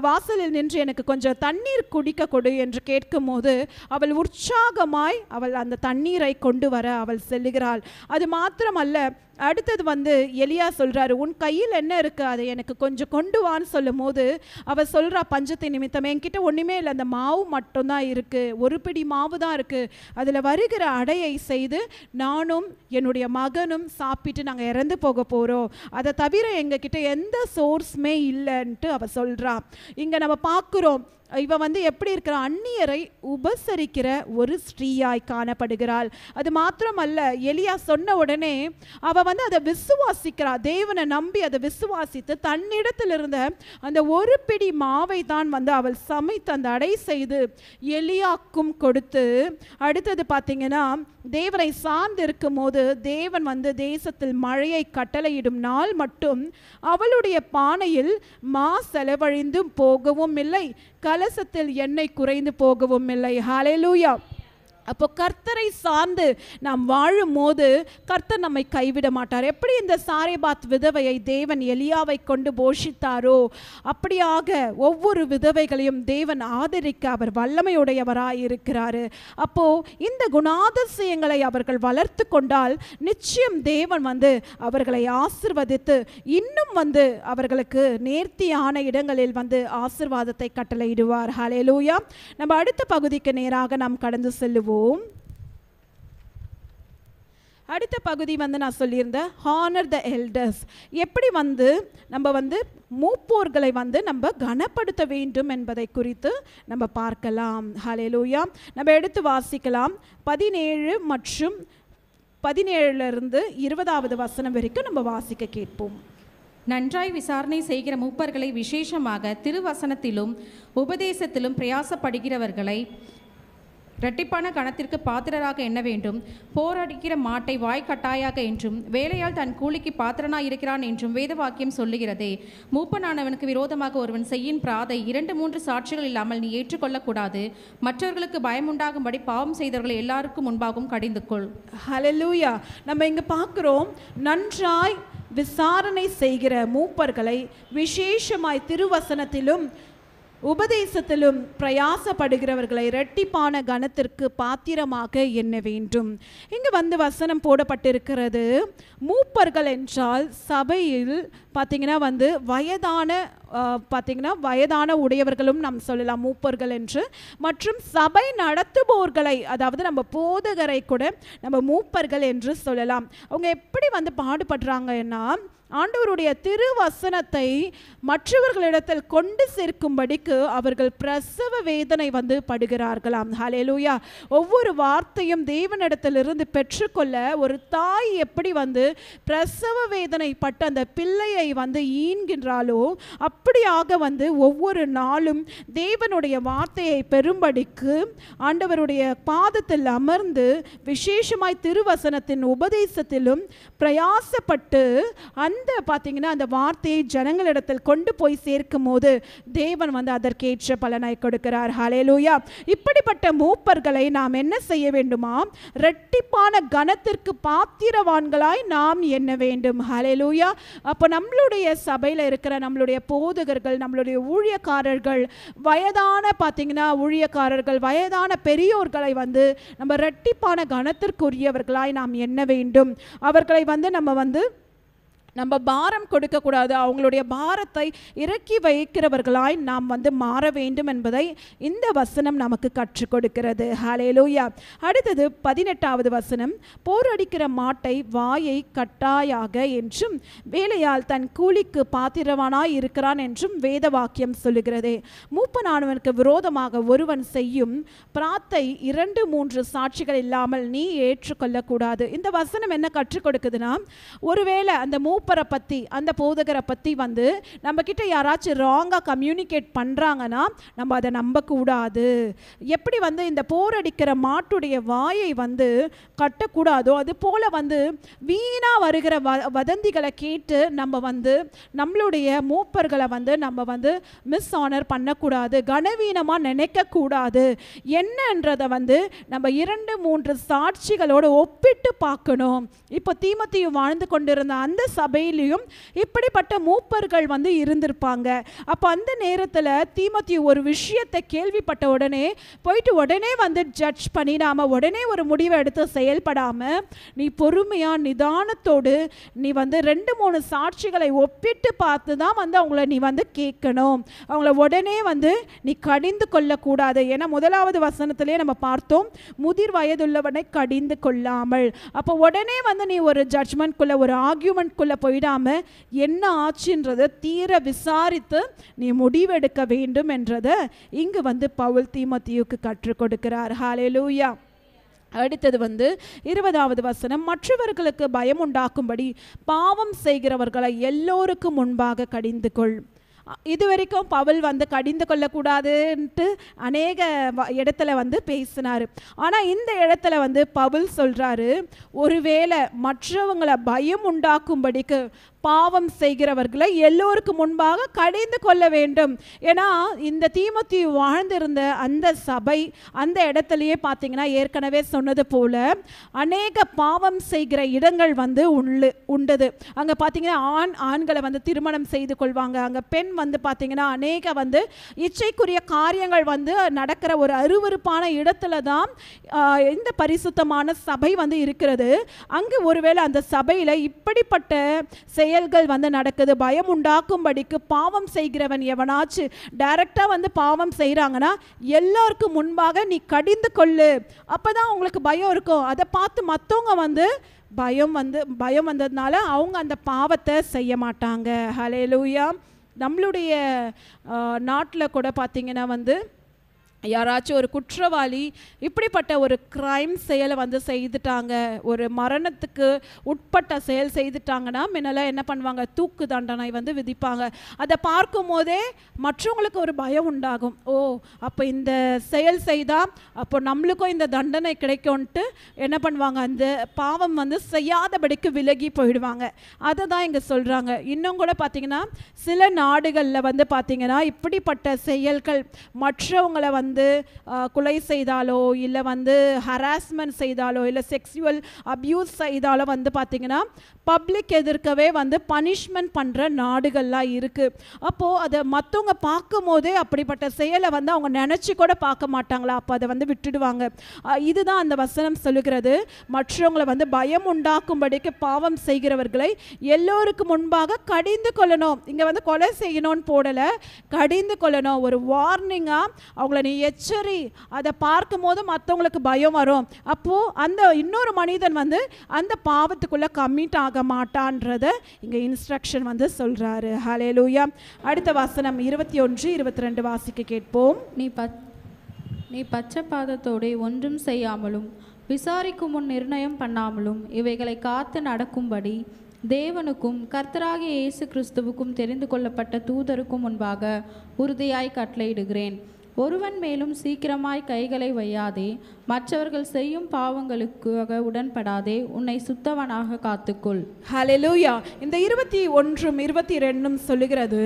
வாசலில் நின்று எனக்கு கொஞ்சம் தண்ணீர் குடிக்க கொடு என்று கேட்கும் போது அவள் உற்சாகமாய் அவள் அந்த தண்ணீரை கொண்டு வர அவள் செல்லுகிறாள். அது மாத்திரமல்ல, அடுத்தது வந்து எலியா சொல்கிறாரு, உன் கையில் என்ன இருக்குது, அதை எனக்கு கொஞ்சம் கொண்டு வான்னு சொல்லும் போது அவள் சொல்கிறா, பஞ்சத்தை நிமித்தம் என்கிட்ட ஒன்றுமே இல்லை, அந்த மாவு மட்டும்தான் இருக்குது, ஒரு பிடி மாவு தான் இருக்குது, அதில் வருகிற அடையை செய்து நானும் என்னுடைய மகனும் சாப்பிட்டு நாங்கள் இறந்து போக போகிறோம், அதை தவிர எங்ககிட்ட எந்த சோர்ஸுமே இல்லைன்ட்டு அவள் சொல்கிறா. இங்கே நம்ம பார்க்குறோம், இவ வந்து எப்படி இருக்கிற, அந்நியரை உபசரிக்கிற ஒரு ஸ்ரீயாய் காணப்படுகிறாள். அது மாத்திரமல்ல, எலியா சொன்ன உடனே அவ வந்து அதை விசுவாசிக்கிறா. தேவனை நம்பி அதை விசுவாசித்து தன்னிடத்தில் இருந்த அந்த ஒரு பிடி மாவை தான் வந்து அவள் சமைத்து அந்த அடை செய்து எலியாக்கும் கொடுத்து, அடுத்தது பார்த்தீங்கன்னா தேவனை சார்ந்து இருக்கும் போது தேவன் வந்து தேசத்தில் மழையை கட்டளையிடும் நாள் மட்டும் அவளுடைய பானையில் மா செலவழிந்தும் போகவும் இல்லை, கலசத்தில் எண்ணெய் குறைந்து போகவும் இல்லை. ஹல்லேலூயா. அப்போ கர்த்தரை சார்ந்து நாம் வாழும் போது கர்த்தர் நம்மை கைவிட மாட்டார். எப்படி இந்த சாரேபாத் விதவையை தேவன் எலியாவை கொண்டு போஷித்தாரோ அப்படியாக ஒவ்வொரு விதவைகளையும் தேவன் ஆதரிக்க அவர் வல்லமையுடையவராய் இருக்கிறாரு. அப்போ இந்த குணாதிசயங்களை அவர்கள் வளர்த்து கொண்டால் நிச்சயம் தேவன் வந்து அவர்களை ஆசிர்வதித்து இன்னும் வந்து அவர்களுக்கு நேர்த்தியான இடங்களில் வந்து ஆசிர்வாதத்தை கட்டளையிடுவார். ஹல்லேலூயா. நம்ம அடுத்த பகுதிக்கு நேராக நாம் கடந்து செல்லுவோம். அடுத்த பகுதி வந்து நான் சொல்லியிருந்தேன், ஹானர் த எல்டர்ஸ். எப்படி வந்து நம்ம வந்து மூப்போர்களை வந்து நம்ம கனப்படுத்த வேண்டும் என்பதை குறித்து நம்ம பார்க்கலாம். ஹல்லேலூயா. நம்ம எடுத்து வாசிக்கலாம். 17 மற்றும் 17 20வது வசனம் வரைக்கும் நம்ம வாசிக்க கேட்போம். நன்றாய் விசாரணை செய்கிற மூப்பர்களை, விசேஷமாக திருவசனத்திலும் உபதேசத்திலும் பிரயாசப்படுகிறவர்களை இரட்டிப்பான கணத்திற்கு பாத்திரராக எண்ண வேண்டும். போரடிக்கிற மாட்டை வாய்க்கட்டாயாக என்றும் வேலையால் தன் கூலிக்கு பாத்திரனாய் இருக்கிறான் என்றும் வேத வாக்கியம் சொல்லுகிறதே. மூப்பனானவனுக்கு விரோதமாக ஒருவன் செய்யும் பிராதை 2-3 சாட்சிகள் இல்லாமல் நீ ஏற்றுக்கொள்ளக்கூடாது. மற்றவர்களுக்கு பயமுண்டாகும்படி பாவம் செய்தவர்களை எல்லாருக்கும் முன்பாகவும் கடிந்து கொள். ஹல்லேலூயா. நம்ம இங்கே பார்க்குறோம், நன்றாய் விசாரணை செய்கிற மூப்பர்களை, விசேஷமாய் திருவசனத்திலும் உபதேசத்திலும் பிரயாசப்படுகிறவர்களை இரட்டிப்பான கனத்திற்கு பாத்திரமாக எண்ண வேண்டும். இங்கு வந்து வசனம் போடப்பட்டிருக்கிறது. மூப்பர்கள் என்றால் சபையில் பார்த்தீங்கன்னா வந்து வயதான உடையவர்களும் நாம் சொல்லலாம் மூப்பர்கள் என்று, மற்றும் சபை நடத்துபவர்களை, அதாவது நம்ம போதகரை கூட நம்ம மூப்பர்கள் என்று சொல்லலாம். அவங்க எப்படி வந்து பாடுபடுறாங்கன்னா, ஆண்டவருடைய திருவசனத்தை மற்றவர்களிடத்தில் கொண்டு சேர்க்கும்படிக்கு அவர்கள் பிரசவ வேதனை வந்து படுகிறார்களாம். ஹல்லேலூயா. ஒவ்வொரு வார்த்தையும் தேவனிடத்திலிருந்து பெற்றுக்கொள்ள ஒரு தாய் எப்படி வந்து பிரசவ வேதனை பட்டு அந்த பிள்ளையை வந்து ஈன்கின்றாலோ அப்படியாக வந்து ஒவ்வொரு நாளும் தேவனுடைய வார்த்தையை பெறும்படிக்கு ஆண்டவருடைய பாதத்தில் அமர்ந்து விசேஷமாய் திருவசனத்தின் உபதேசத்திலும் பிரயாசப்பட்டு பார்த்தீங்கன்னா அந்த வார்த்தையை ஜனங்களிடத்தில் கொண்டு போய் சேர்க்கும் போது தேவன் வந்து அதற்கேற்ற பலனை கொடுக்கிறார். ஹல்லேலூயா. இப்படிப்பட்ட மூப்பர்களை நாம் என்ன செய்ய வேண்டுமா? இரட்டிப்பான கனத்திற்கு பாத்திரவான்களாய் நாம் எண்ண வேண்டும். ஹல்லேலூயா. அப்போ நம்மளுடைய சபையில் இருக்கிற நம்மளுடைய போதகர்கள், நம்மளுடைய ஊழியக்காரர்கள், வயதான பார்த்தீங்கன்னா ஊழியக்காரர்கள், வயதான பெரியோர்களை வந்து நம்ம இரட்டிப்பான கனத்திற்குரியவர்களாய் நாம் எண்ண வேண்டும். அவர்களை வந்து நம்ம வந்து நம்ம பாரம் கொடுக்கக்கூடாது. அவங்களுடைய பாரத்தை இறக்கி வைக்கிறவர்களாய் நாம் வந்து மாற வேண்டும் என்பதை இந்த வசனம் நமக்கு கற்றுக் கொடுக்கிறது. ஹல்லேலூயா. அடுத்தது 18வது வசனம், போரடிக்கிற மாட்டை வாயை கட்டாயாக என்றும் வேலையால் தன் கூலிக்கு பாத்திரவானாய் இருக்கிறான் என்றும் வேத வாக்கியம் சொல்லுகிறதே. மூப்பனானவனுக்கு விரோதமாக ஒருவன் செய்யும் பிராத்தை 2-3 சாட்சிகள் இல்லாமல் நீ ஏற்றுக்கொள்ளக்கூடாது. இந்த வசனம் என்ன கற்றுக் கொடுக்குதுன்னா, ஒருவேளை அந்த மூப்பரை பற்றி அந்த போதகரை பற்றி வந்து நம்ம கிட்ட யாராச்சும் ராங்காக கம்யூனிகேட் பண்ணுறாங்கன்னா நம்ம அதை நம்பக்கூடாது. எப்படி வந்து இந்த போரடிக்கிற மாட்டுடைய வாயை வந்து கட்டக்கூடாதோ அது போல் வந்து வீணாக வருகிற வதந்திகளை கேட்டு நம்ம வந்து நம்மளுடைய மூப்பர்களை வந்து நம்ம வந்து மிஸ் ஆனர் பண்ணக்கூடாது, கனவீனமாக நினைக்கக்கூடாது. என்னன்றதை வந்து நம்ம 2-3 சாட்சிகளோடு ஒப்பிட்டு பார்க்கணும். இப்போ தீமோத்தேயு வாழ்ந்து கொண்டிருந்த அந்த சபையிலையும் இப்படிப்பட்ட மூப்பர்கள் வந்து இருந்திருப்பாங்க. அப்போ அந்த நேரத்தில் தீமோத்தேயு ஒரு விஷயத்தை கேள்விப்பட்ட உடனே போயிட்டு உடனே வந்து ஜட்ஜ் பண்ணிடாம, உடனே ஒரு முடிவை எடுத்து செயல்படாம, நீ பொறுமையாக நிதானத்தோடு நீ வந்து 2-3 சாட்சிகளை ஒப்பிட்டு பார்த்து தான் வந்து அவங்கள நீ வந்து கேட்கணும். அவங்கள உடனே வந்து நீ கடிந்து கொள்ளக்கூடாது. ஏன்னா 1வது வசனத்திலே நம்ம பார்த்தோம், முதிர் வயதுள்ளவனை கடிந்து கொள்ளாமல். அப்போ உடனே வந்து நீ ஒரு ஜட்ஜ்மெண்ட்குள்ளே ஒரு ஆர்கியூமெண்ட்குள்ளே போயிடாம என்ன ஆச்சுன்றதை தீர விசாரித்து நீ முடிவெடுக்க வேண்டும் என்றதை இங்கு வந்து பவுல் தீமோத்தேயுக்கு கற்றுக் கொடுக்கிறார். ஹல்லேலூயா. அடுத்தது வந்து 20வது வசனம், மற்றவர்களுக்கு பயம் உண்டாக்கும்படி பாவம் செய்கிறவர்களை எல்லோருக்கும் முன்பாக கடிந்து கொள். இது வரைக்கும் பவுல் வந்து கடிந்து கொள்ளக்கூடாதுன்ட்டு அநேக இடத்துல வந்து பேசினார். ஆனால் இந்த இடத்துல வந்து பவுல் சொல்கிறாரு, ஒருவேளை மற்றவங்களை பயம் உண்டாக்கும்படிக்கு பாவம் செய்கிறவர்களை எல்லோருக்கும் முன்பாக கடிந்து கொள்ள வேண்டும். ஏன்னா இந்த தீமோத்தேயு வாழ்ந்திருந்த அந்த சபை அந்த இடத்துலையே பார்த்தீங்கன்னா ஏற்கனவே சொன்னது போல அநேக பாவம் செய்கிற இடங்கள் வந்து உண்டது. அங்கே பார்த்தீங்கன்னா ஆண்களை வந்து திருமணம் செய்து கொள்வாங்க. அங்கே பெண் வந்து பார்த்தீங்கன்னா அநேக வந்து இச்சைக்குரிய காரியங்கள் வந்து நடக்கிற ஒரு அருவருப்பான இடத்துல தான் இந்த பரிசுத்தமான சபை வந்து இருக்கிறது. அங்கு ஒருவேளை அந்த சபையில் இப்படிப்பட்ட செயல்கள் வந்து நடக்குது, பயம் உண்டாக்கும்படிக்கு பாவம் செய்கிறவன் எவனாச்சு டைரக்டாக வந்து பாவம் செய்கிறாங்கன்னா எல்லாருக்கும் முன்பாக நீ கடிந்து கொள்ளு. அப்போ தான் உங்களுக்கு பயம் இருக்கும். அதை பார்த்து மற்றவங்க வந்து பயம் வந்ததுனால அவங்க அந்த பாவத்தை செய்ய மாட்டாங்க. ஹல்லேலூயா. நம்மளுடைய நாட்டில் கூட பார்த்திங்கன்னா வந்து யாராச்சும் ஒரு குற்றவாளி இப்படிப்பட்ட ஒரு கிரைம் செயலை வந்து செய்துட்டாங்க, ஒரு மரணத்துக்கு உட்பட்ட செயல் செய்துட்டாங்கன்னா முன்னெல்லாம் என்ன பண்ணுவாங்க, தூக்கு தண்டனை வந்து விதிப்பாங்க. அதை பார்க்கும் போதே மற்றவங்களுக்கு ஒரு பயம் உண்டாகும். ஓ, அப்போ இந்த செயல் செய்தால் அப்போ நம்மளுக்கும் இந்த தண்டனை கிடைக்கும்ன்ட்டு என்ன பண்ணுவாங்க, அந்த பாவம் வந்து செய்யாதபடிக்கு விலகி போயிடுவாங்க. அதை தான் இங்கே சொல்கிறாங்க. இன்னும் கூட பார்த்திங்கன்னா சில நாடுகளில் வந்து பார்த்திங்கன்னா இப்படிப்பட்ட செயல்கள் மற்றவங்களை வந்து கொலை செய்தாலோ இல்லை வந்து ஹராஸ்மெண்ட் செய்தாலோ இல்லை செக்ஸுவல் அப்யூஸ் செய்தாலோ வந்து பார்த்திங்கன்னா பப்ளிக் எதிர்க்கவே வந்து பனிஷ்மெண்ட் பண்ணுற நாடுகள்லாம் இருக்குது. அப்போது அதை மற்றவங்க பார்க்கும் போதே அப்படிப்பட்ட செயலை வந்து அவங்க நினச்சி கூட பார்க்க மாட்டாங்களா, அப்போ அதை வந்து விட்டுடுவாங்க. இதுதான் அந்த வசனம் சொல்லுகிறது, மற்றவங்களை வந்து பயம் உண்டாக்கும்படிக்கு பாவம் செய்கிறவர்களை எல்லோருக்கும் முன்பாக கடிந்து கொள்ளணும். இங்கே வந்து கொலை செய்யணும்னு போடலை, கடிந்து கொள்ளணும். ஒரு வார்னிங்காக அவங்கள நீ எச்சரி. அதை பார்க்கும் போது மற்றவங்களுக்கு பயம் வரும். அப்போது அந்த இன்னொரு மனிதன் வந்து அந்த பாவத்துக்குள்ளே கம்மிட் ஆக மாட்டான்றத இங்கே இன்ஸ்ட்ரக்ஷன் வந்து சொல்கிறாரு. ஹல்லேலூயா. அடுத்த வசனம் 21-22 வாசிக்க கேட்போம். நீ பட்சபாதத்தோடு ஒன்றும் செய்யாமலும் விசாரிக்கும் முன் நிர்ணயம் பண்ணாமலும் இவைகளை காத்து நடக்கும்படி தேவனுக்கும் கர்த்தராகிய இயேசு கிறிஸ்துவுக்கும் தெரிந்து கொள்ளப்பட்ட தூதருக்கும் முன்பாக உறுதியாய் கட்டளையிடுகிறேன். ஒருவன் மேலும் சீக்கிரமாய் கைகளை வையாதே, மற்றவர்கள் செய்யும் பாவங்களுக்கு உடன்படாதே, உன்னை சுத்தவனாக காத்துக்கொள். ஹல்லேலூயா. இந்த 21-22 சொல்லுகிறது,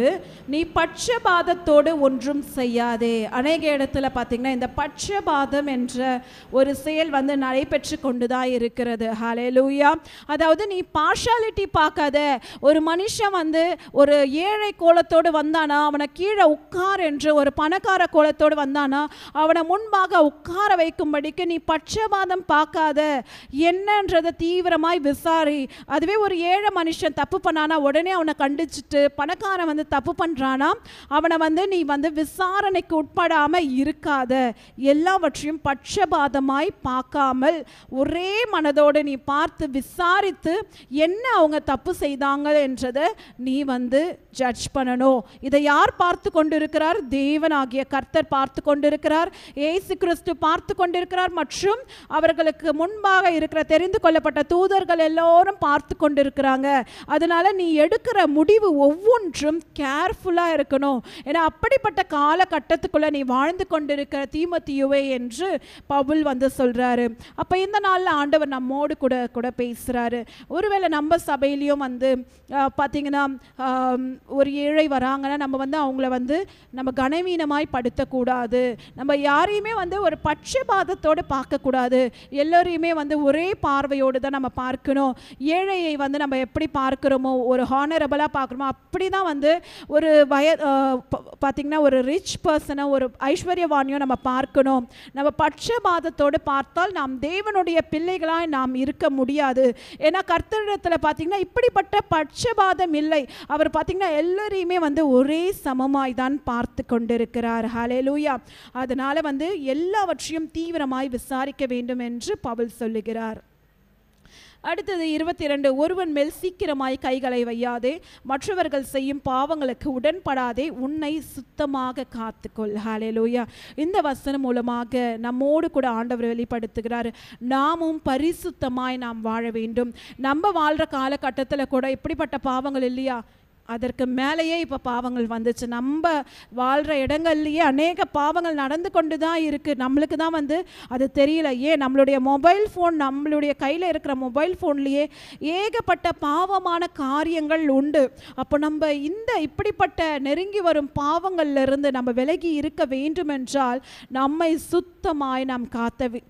நீ பட்சபாதத்தோடு ஒன்றும் செய்யாதே. அநேக இடத்துல பார்த்தீங்கன்னா இந்த பட்சபாதம் என்ற ஒரு செயல் வந்து நடைபெற்று கொண்டு தான் இருக்கிறது. ஹல்லேலூயா. அதாவது நீ பார்ஷாலிட்டி பார்க்காத. ஒரு மனுஷன் வந்து ஒரு ஏழை கோலத்தோடு வந்தானா அவனை கீழே உட்கார் என்று ஒரு பணக்கார கோலத்தோடு பட்சபாதத்தோடு வந்தானா அவனை முன்பாக உட்கார வைக்கும்படிக்கு நீ பட்சபாதம் பார்க்காத, என்னன்றதை தீவிரமாய் விசாரி. அதுவே ஒரு ஏழை மனுஷன் தப்பு பண்ணானா உடனே அவனை கண்டிச்சுட்டு, பணக்காரன் வந்து தப்பு பண்ணுறானா அவனை வந்து நீ வந்து விசாரணைக்கு உட்படாமல் இருக்காத. எல்லாவற்றையும் பட்சபாதமாய் பார்க்காமல் ஒரே மனதோடு நீ பார்த்து விசாரித்து என்ன அவங்க தப்பு செய்தாங்க என்றதை நீ வந்து ஜட்ஜ் பண்ணணும். இதை யார் பார்த்து கொண்டிருக்கிறார்? தேவனாகிய கர்த்தர் பார்த்து கொண்டிருக்கிறார், இயேசு கிறிஸ்து பார்த்து கொண்டிருக்கிறார், மற்றும் அவர்களுக்கு முன்பாக இருக்கிற தெரிந்து கொள்ளப்பட்ட தூதர்கள் எல்லோரும் பார்த்து கொண்டிருக்கிறாங்க. அதனால நீ எடுக்கிற முடிவு ஒவ்வொன்றும் கேர்ஃபுல்லாக இருக்கணும். ஏன்னா அப்படிப்பட்ட காலகட்டத்துக்குள்ள நீ வாழ்ந்து கொண்டிருக்கிற தீமோத்தேயுவே என்று பவுல் வந்து சொல்றாரு. அப்போ இந்த நாளில் ஆண்டவர் நம்மோடு கூட பேசுகிறாரு. ஒருவேளை நம்ம சபையிலையும் வந்து பார்த்தீங்கன்னா ஒரு ஏழை வராங்கன்னா நம்ம வந்து அவங்கள வந்து நம்ம கனவீனமாய் படுத்தக்கூடாது. நம்ம யாரையுமே வந்து ஒரு பட்சபாதத்தோடு பார்க்கக்கூடாது. எல்லோரையுமே வந்து ஒரே பார்வையோடு தான் நம்ம பார்க்கணும். ஏழையை வந்து நம்ம எப்படி பார்க்குறோமோ, ஒரு ஹானரபிளாக பார்க்குறோமோ, அப்படி தான் வந்து ஒரு பார்த்திங்கன்னா ஒரு ரிச் பர்சனை, ஒரு ஐஸ்வர்யவானியோ நம்ம பார்க்கணும். நம்ம பட்சபாதத்தோடு பார்த்தால் நாம் தேவனுடைய பிள்ளைகளாய் நாம் இருக்க முடியாது. ஏன்னா கர்த்தரிடத்தில் பார்த்திங்கன்னா இப்படிப்பட்ட பட்சபாதம் இல்லை. அவர் பார்த்திங்கன்னா எல்லாரையுமே வந்து ஒரே சமமாய் தான் பார்த்து கொண்டிருக்கிறார். ஹல்லேலூயா. அதனால வந்து எல்லாவற்றையும் தீவிரமாய் விசாரிக்க வேண்டும் என்று பவுல் சொல்லுகிறார். அடுத்தது 22, ஒருவன் மேல் சீக்கிரமாய் கைகளை வையாதே, மற்றவர்கள் செய்யும் பாவங்களுக்கு உடன்படாதே, உன்னை சுத்தமாக காத்துக்கொள். ஹல்லேலூயா. இந்த வசனம் மூலமாக நம்மோடு கூட ஆண்டவர் வெளிப்படுத்துகிறார். நாமும் பரிசுத்தமாய் நாம் வாழ வேண்டும். நம்ம வாழ்கிற காலகட்டத்தில் கூட இப்படிப்பட்ட பாவங்கள் இல்லையா, அதற்கு மேலேயே இப்போ பாவங்கள் வந்துச்சு. நம்ம வாழ்கிற இடங்கள்லையே அநேக பாவங்கள் நடந்து கொண்டு தான் இருக்குது. நம்மளுக்கு தான் வந்து அது தெரியல. ஏன் நம்மளுடைய மொபைல் ஃபோன், நம்மளுடைய கையில் இருக்கிற மொபைல் ஃபோன்லேயே ஏகப்பட்ட பாவமான காரியங்கள் உண்டு. அப்போ நம்ம இந்த இப்படிப்பட்ட நெருங்கி வரும் பாவங்கள்லிருந்து நம்ம விலகி இருக்க வேண்டுமென்றால் நம்மை சுத்தமாய் நாம்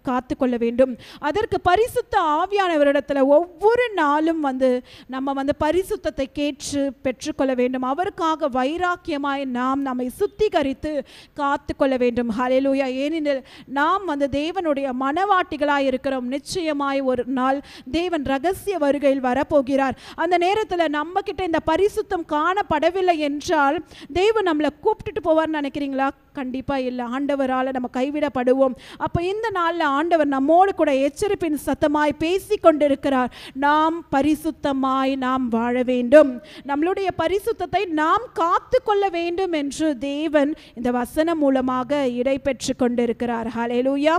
காத்து கொள்ள வேண்டும். அதற்கு பரிசுத்த ஆவியானவரிடத்தில் ஒவ்வொரு நாளும் வந்து நம்ம வந்து பரிசுத்தத்தை கேட்டு பெற்றுக்கொள்ள வேண்டும். அவருக்காக வைராக்கியமாய் நாம் நம்மை சுத்திகரித்து காத்து கொள்ள வேண்டும். ஹல்லேலூயா. ஏனெனில் நாம் வந்து தேவனுடைய மனவாட்டிகளாய் இருக்கிறோம். நிச்சயமாய் ஒரு நாள் தேவன் ரகசிய வருகையில் வரப்போகிறார். அந்த நேரத்தில் நம்ம கிட்ட இந்த பரிசுத்தம் காணப்படவில்லை என்றால் தேவன் நம்மளை கூப்பிட்டுட்டு போவார்னு நினைக்கிறீங்களா? கண்டிப்பாக இல்லை. ஆண்டவரால் நம்ம கைவிடப்படுவோம். அப்போ இந்த நாளில் ஆண்டவர் நம்மோடு கூட எச்சரிப்பின் சத்தமாய் பேசி கொண்டிருக்கிறார். நாம் பரிசுத்தமாய் நாம் வாழ வேண்டும். நம்மளுடைய பரிசுத்தத்தை நாம் காத்து கொள்ள வேண்டும் என்று தேவன் இந்த வசனம் மூலமாக இடை பெற்று கொண்டிருக்கிறார். ஹல்லேலூயா.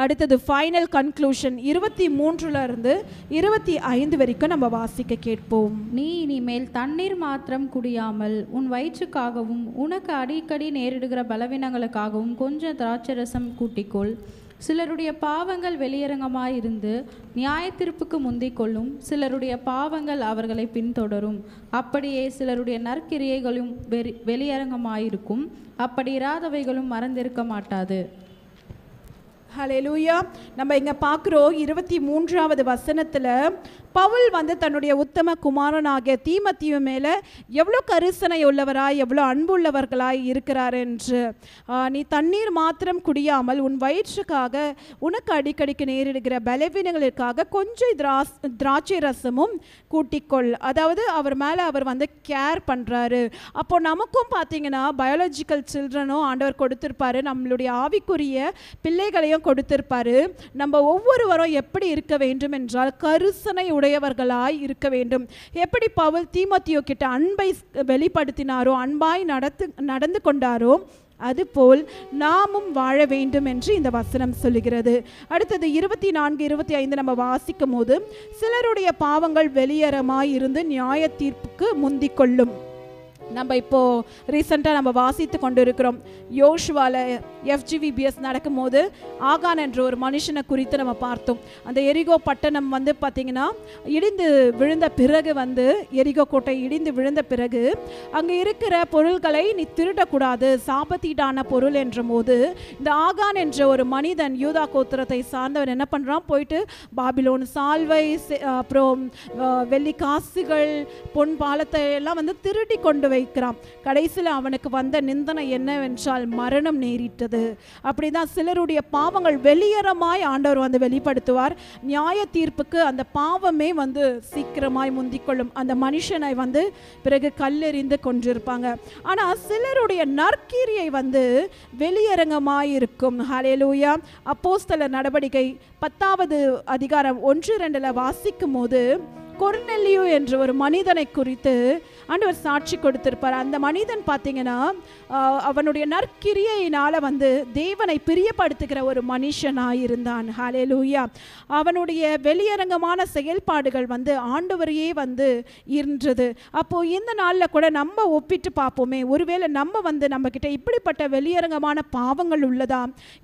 அடுத்தது ஃபைனல் கன்க்ளூஷன் 23 25 வரைக்கும் நம்ம வாசிக்க கேட்போம். நீ இனிமேல் தண்ணீர் மாத்திரம் குடியாமல் உன் வயிற்றுக்காகவும் உனக்கு அடிக்கடி நேரிடுகிற பலவீனங்களுக்காகவும் கொஞ்சம் திராட்சரசம் கூட்டிக்கொள். சிலருடைய பாவங்கள் வெளியரங்கமாயிருந்து நியாயத்தீர்ப்புக்கு முந்திக் கொள்ளும், சிலருடைய பாவங்கள் அவர்களை பின்தொடரும். அப்படியே சிலருடைய நற்கிரியைகளும் வெளியரங்கமாயிருக்கும், அப்படி இராதவைகளும் மறந்திருக்க மாட்டாது. ஹல்லேலூயா. நம்ம இங்கே பார்க்குறோம் 23வது வசனத்தில் பவுல் வந்து தன்னுடைய உத்தம குமாரனாகிய தீமோத்தேயு மேலே எவ்வளோ கரிசனை உள்ளவராய், எவ்வளோ அன்புள்ளவர்களாய் இருக்கிறார் என்று. நீ தண்ணீர் மாத்திரம் குடியாமல் உன் வயிற்றுக்காக உனக்கு அடிக்கடிக்கு நேரிடுகிற பலவீனங்களுக்காக கொஞ்சம் திராட்சை ரசமும் கூட்டிக்கொள். அதாவது அவர் மேலே அவர் வந்து கேர் பண்ணுறாரு. அப்போ நமக்கும் பார்த்தீங்கன்னா பயாலஜிக்கல் சில்ட்ரனும் ஆண்டவர் கொடுத்துருப்பாரு, நம்மளுடைய ஆவிக்குரிய பிள்ளைகளையும் கொடுத்திருப்பாரு. நம்ம ஒவ்வொருவரும் எப்படி இருக்க வேண்டும் என்றால் கரிசனை உடையவர்களாய் இருக்க வேண்டும். எப்படி பவுல் தீமோத்தேயு கிட்ட அன்பை வெளிப்படுத்தினாரோ, அன்பாய் நடந்து கொண்டாரோ, அதுபோல் நாமும் வாழ வேண்டும் என்று இந்த வசனம் சொல்லுகிறது. அடுத்தது 24 25 நம்ம வாசிக்கும் போது, சிலருடைய பாவங்கள் வெளியரமாய் இருந்து நியாய தீர்ப்புக்கு முந்திக் கொள்ளும். நம்ம இப்போது ரீசெண்டாக நம்ம வாசித்து கொண்டு இருக்கிறோம். யோசுவாவில் FGVBS நடக்கும்போது ஆகான் என்ற ஒரு மனுஷனை குறித்து நம்ம பார்த்தோம். அந்த எரிகோ பட்டணம் வந்து பார்த்திங்கன்னா இடிந்து விழுந்த பிறகு வந்து எரிகோ கோட்டை இடிந்து விழுந்த பிறகு அங்கே இருக்கிற பொருள்களை நீ திருடக்கூடாது, சாபத்தீடான பொருள் என்ற போது இந்த ஆகான் என்ற ஒரு மனிதன் யூதா கோத்திரத்தை சார்ந்தவன் என்ன பண்ணுறான், போயிட்டு பாபிலோன் சால்வை, அப்புறம் வெள்ளி காசுகள், பொன் பாலத்தை எல்லாம் வந்து திருடி கொண்டு வைக்கிறான். கடைசியில் அவனுக்கு வந்த நிந்தனை என்னவென்றால் மரணம் நேரிட்டது. அப்படிதான் சிலருடைய பாவங்கள் வெளியேறமாய் ஆண்டவர் வந்து வெளிப்படுத்துவார். நியாய தீர்ப்புக்கு அந்த பாவமே வந்து சீக்கிரமாய் முந்திக்கொள்ளும். அந்த மனுஷனை வந்து பிறகு கல்லெறிந்து கொண்டிருப்பாங்க. ஆனால் சிலருடைய நற்கிரியை வந்து வெளியரங்கமாயிருக்கும். ஹல்லேலூயா. அப்போஸ்தலர் நடவடிக்கை 10வது அதிகாரம் 1-2 வாசிக்கும் போது கொர்நெலியு என்ற ஒரு மனிதனை குறித்து ஆண்டவர் சாட்சி கொடுத்திருப்பார். அந்த மனிதன் பார்த்தீங்கன்னா அவனுடைய நற்கிரியையினால் வந்து தேவனை பிரியப்படுத்துகிற ஒரு மனுஷனாயிருந்தான். ஹல்லேலூயா. அவனுடைய வெளியரங்கமான செயல்பாடுகள் வந்து ஆண்டவரையே வந்து இருந்தது. அப்போது இந்த நாளில் கூட நம்ம ஒப்பிட்டு பார்ப்போமே, ஒருவேளை நம்ம வந்து நம்மக்கிட்ட இப்படிப்பட்ட வெளியரங்கமான பாவங்கள் உள்ளதா,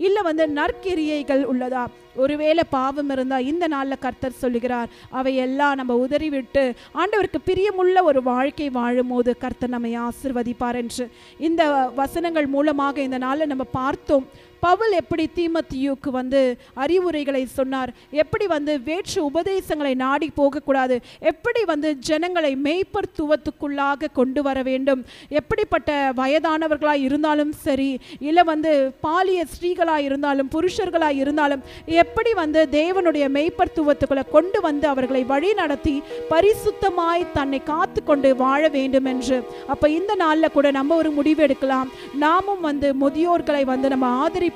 இல்லை வந்து நற்கிரியைகள் உள்ளதா? ஒருவேளை பாவம் இருந்தால் இந்த நாளில் கர்த்தர் சொல்லுகிறார், அவையெல்லாம் நம்ம உதறிவிட்டு ஆண்டவருக்கு பிரியமுள்ள ஒரு வாழ்க்கை வாழும் போது கர்த்தர் நம்மை ஆசீர்வதிப்பார் என்று இந்த வசனங்கள் மூலமாக இந்த நாளில் நம்ம பார்த்தோம். பவுல் எப்படி தீமோத்தேயுவுக்கு வந்து அறிவுரைகளை சொன்னார், எப்படி வந்து வேற்று உபதேசங்களை நாடி போகக்கூடாது, எப்படி வந்து ஜனங்களை மெய்ப்பர்த்துவத்துக்குள்ளாக கொண்டு வர வேண்டும், எப்படிப்பட்ட வயதானவர்களாக இருந்தாலும் சரி, இல்லை வந்து பாலிய ஸ்திரீகளாக இருந்தாலும் புருஷர்களாக இருந்தாலும் எப்படி வந்து தேவனுடைய மெய்ப்பர்த்துவத்துக்குள்ளே கொண்டு வந்து அவர்களை வழி நடத்தி பரிசுத்தமாய் தன்னை காத்து கொண்டு வாழ வேண்டும் என்று. அப்போ இந்த நாளில் கூட நம்ம ஒரு முடிவு எடுக்கலாம். நாமும் வந்து முதியோர்களை வந்து நம்ம ஆதரிப்போம்.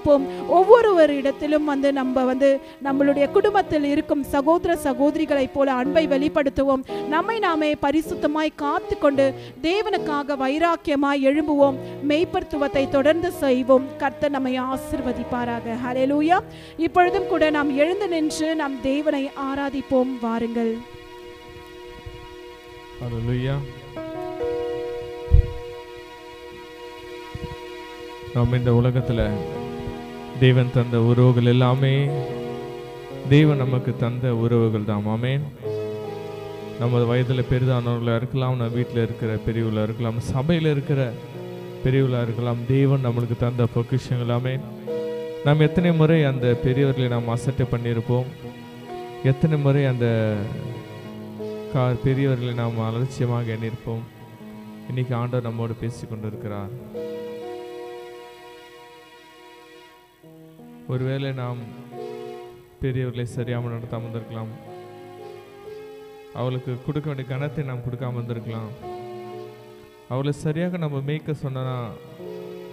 ஒவ்வொருவரிடத்திலும் வந்து நம்ம வந்து நம்மளுடைய குடும்பத்தில் இருக்கும் சகோதர சகோதரிகளை போல அன்பை வெளிப்படுத்துவோம். நம்மை நாமே பரிசுத்தமாய் காத்து கொண்டு தேவனுக்காக வைராக்கியமாய் எழும்புவோம். மெய்ப்பர்த்துவத்தை தொடர்ந்து செய்வோம். கர்த்தர் நம்மை ஆசீர்வதிப்பாராக. ஹல்லேலூயா. இப்பொழுதும் கூட நாம் எழுந்து நின்று நம் தேவனை ஆராதிப்போம். வாருங்கள். ஹல்லேலூயா. நாம் இந்த உலகத்தில் தேவன் தந்த உறவுகள் எல்லாமே தேவன் நமக்கு தந்த உறவுகள் தான். ஆமென். நமது வயதில் பெரிதானவர்களாக இருக்கலாம், நம்ம வீட்டில் இருக்கிற பெரியவர்களாக இருக்கலாம், சபையில் இருக்கிற பெரியவர்களாக இருக்கலாம். தேவன் நம்மளுக்கு தந்த பொக்கிஷங்கள். ஆமென். நாம் எத்தனை முறை அந்த பெரியவர்களை நாம் அசட்டை பண்ணியிருப்போம், எத்தனை முறை அந்த பெரியவர்களை நாம் அலட்சியமாக எண்ணியிருப்போம். இன்னைக்கு ஆண்டவர் நம்மோடு பேசி கொண்டிருக்கிறார். ஒருவேளை நாம் பெரியவர்களை சரியாமல் நடத்தாமல் இருந்திருக்கலாம், அவளுக்கு கொடுக்க வேண்டிய கணத்தை நாம் கொடுக்காமல் இருந்திருக்கலாம், அவளை சரியாக நம்ம மேய்க்க சொன்னா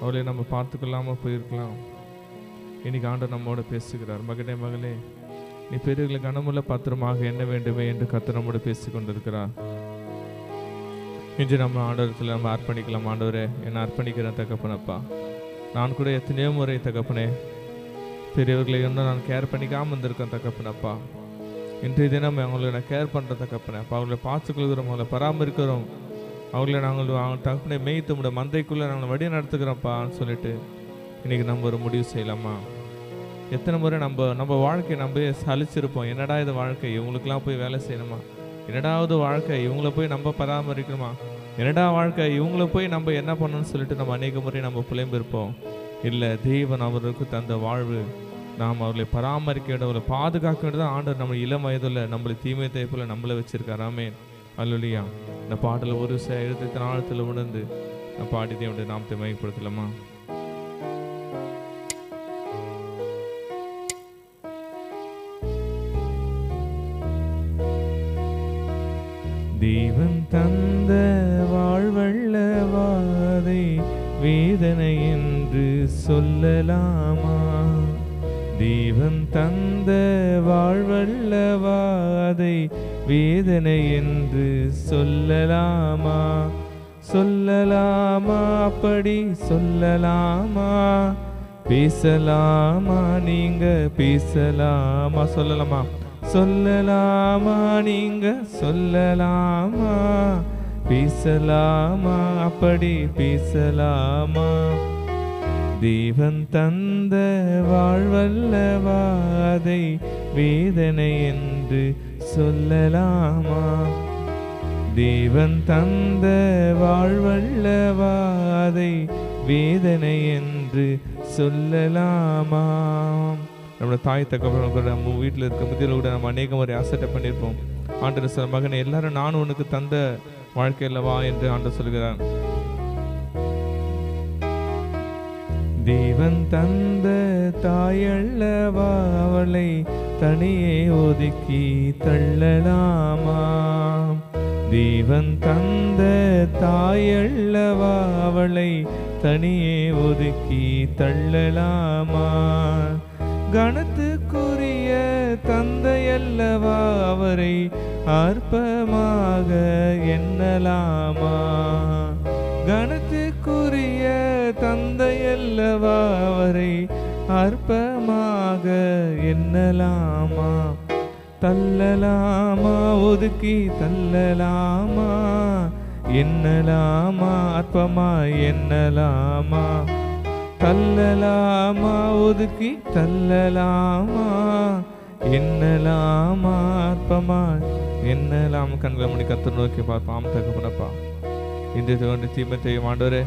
அவளை நம்ம பார்த்துக்கொள்ளாமல் போயிருக்கலாம். இன்னைக்கு ஆண்டவர் நம்மோடு பேசுகிறார். மகனே மகளே, நீ பெரியவர்களை கனமுள்ள பாத்திரமாக எண்ண வேண்டுமே என்று கர்த்தர் நம்மோடு பேசி கொண்டிருக்கிறார். இன்று நம்ம ஆண்டவரத்தில் நம்ம அர்ப்பணிக்கலாம். ஆண்டவரே, என்னை அர்ப்பணிக்கிறேன் தகப்பனப்பா. நான் கூட எத்தனையோ முறை தகப்பனே பெரியவர்களை இன்னும் நான் கேர் பண்ணிக்காமல் இருந்திருக்கேன் தகப்பனப்பா. இன்றைய தினம் அவங்களை நான் கேர் பண்ணுற தகப்பனப்பா. அவங்களை பார்த்துக்கொள்கிறோம், அவங்களை பராமரிக்கிறோம், அவங்கள நாங்கள் தகப்பனை மேய்த்து முடிய மந்தைக்குள்ளே நாங்கள் வழி நடத்துக்கிறோம்ப்பான்னு சொல்லிட்டு இன்றைக்கி நம்ம ஒரு முடிவு செய்யலாமா? எத்தனை முறை நம்ம வாழ்க்கையை நம்ம சலிச்சிருப்போம். என்னடா இது வாழ்க்கை, இவங்களுக்கெல்லாம் போய் வேலை செய்யணுமா? என்னடாவது வாழ்க்கை, இவங்கள போய் நம்ம பராமரிக்கணுமா? என்னடா வாழ்க்கை, இவங்கள போய் நம்ம என்ன பண்ணணும்னு சொல்லிட்டு நம்ம அநேக முறை நம்ம புலம்பிருப்போம். இல்லை, தேவன் அவருக்கு தந்த வாழ்வு நாம் அவர்களை பராமரிக்க வேண்டும், அவர்களை பாதுகாக்க வேண்டும். ஆண்டவர் நம்ம இளம் வயதில் நம்மளை தீமை தேய்ப்பில் நம்மளை வச்சிருக்கார். ஆமென். அல்லேலூயா. இந்த பாட்டில் ஒரு எழுத்து ஆழத்தில் உணர்ந்து நான் பாடி தேவனுடைய நாமத்தை மகிமைப்படுத்தலாமா? தேவன் தந்த வாழ்வல்லவாதை வேதனை என்று சொல்லலாமா? தேவன் தந்த வாழ்வல்லவாதை வேதனை என்று சொல்லலாமா? சொல்லலாமா? அப்படி சொல்லலாமா? பேசலாமா? நீங்க பேசலாமா? சொல்லலாமா? சொல்லலாமா? நீங்க சொல்லலாமா? பேசலாமா? அப்படி பேசலாமா? தேவன் தந்த வாழ்வல்லவாதை வேதனை என்று சொல்லலாமா? தேவன் தந்த வாழ்வல்லவாதை வேதனை என்று சொல்லலாமா? நம்மளோட தாய் தகவல் கூட நம்ம வீட்டில் இருக்க முதியோர் கூட நம்ம அநேக முறை அசட்டை பண்ணியிருப்போம். ஆண்டவர் சொல்ல, மகனை எல்லாரும் நான் உனக்கு தந்த வாழ்க்கையில் வா என்று ஆண்டவர் சொல்கிறார். தேவன் தந்த தாயல்லவா அவளை தனியே ஒதுக்கி தள்ளலாமா? தேவன் தந்த தாயல்லவா அவளை தனியே ஒதுக்கி தள்ளலாமா? கணத்துக்குரிய தந்தையல்லவா அவரை அற்பமாக எண்ணலாமா? கணத்துக்குரிய தந்தையல்லவா அவரை அற்பமாக எண்ணலாமா? தள்ளலாமா? ஒதுக்கி தள்ளலாமா? எண்ணலாமா? அற்பமா எண்ணலாமா? தள்ளலாமா? ஒதுக்கி தள்ளலாமா? எண்ணலாமா? அற்பமா எண்ணலாமா? கண்களை மூடி கர்த்தரை நோக்கி பார்ப்போம். தகப்பனப்பா, இந்த தீமத்தை ஆண்டவரே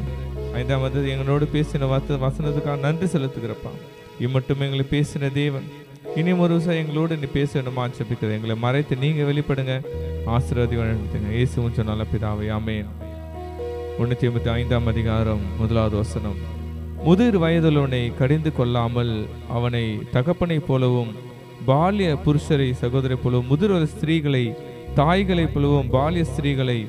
5ஆம் அத்தியாயம் எங்களோடு பேசின வசனத்துக்காக நன்றி செலுத்துகிறப்பா. இம்மட்டும் எங்களை பேசின தேவன் இனியும் ஒரு விஷயம் எங்களோடு நீ பேச வேண்டுமா ஜெபிக்கிறேன். எங்களை மறைத்து நீங்க வெளிப்படுங்க, ஆசீர்வாதி வழங்குங்க. இயேசுவின் நல்ல பிதாவே, ஆமென். 1 தீமோத்தேயு 5ஆம் அதிகாரம் 1வது வசனம். முதிர் வயதுள்ளவனை கடிந்து கொள்ளாமல் அவனை தகப்பனை போலவும் பால்ய புருஷரை சகோதரை போலவும் முதிர் ஸ்திரீகளை தாய்களை போலவும் பால்ய ஸ்திரீகளை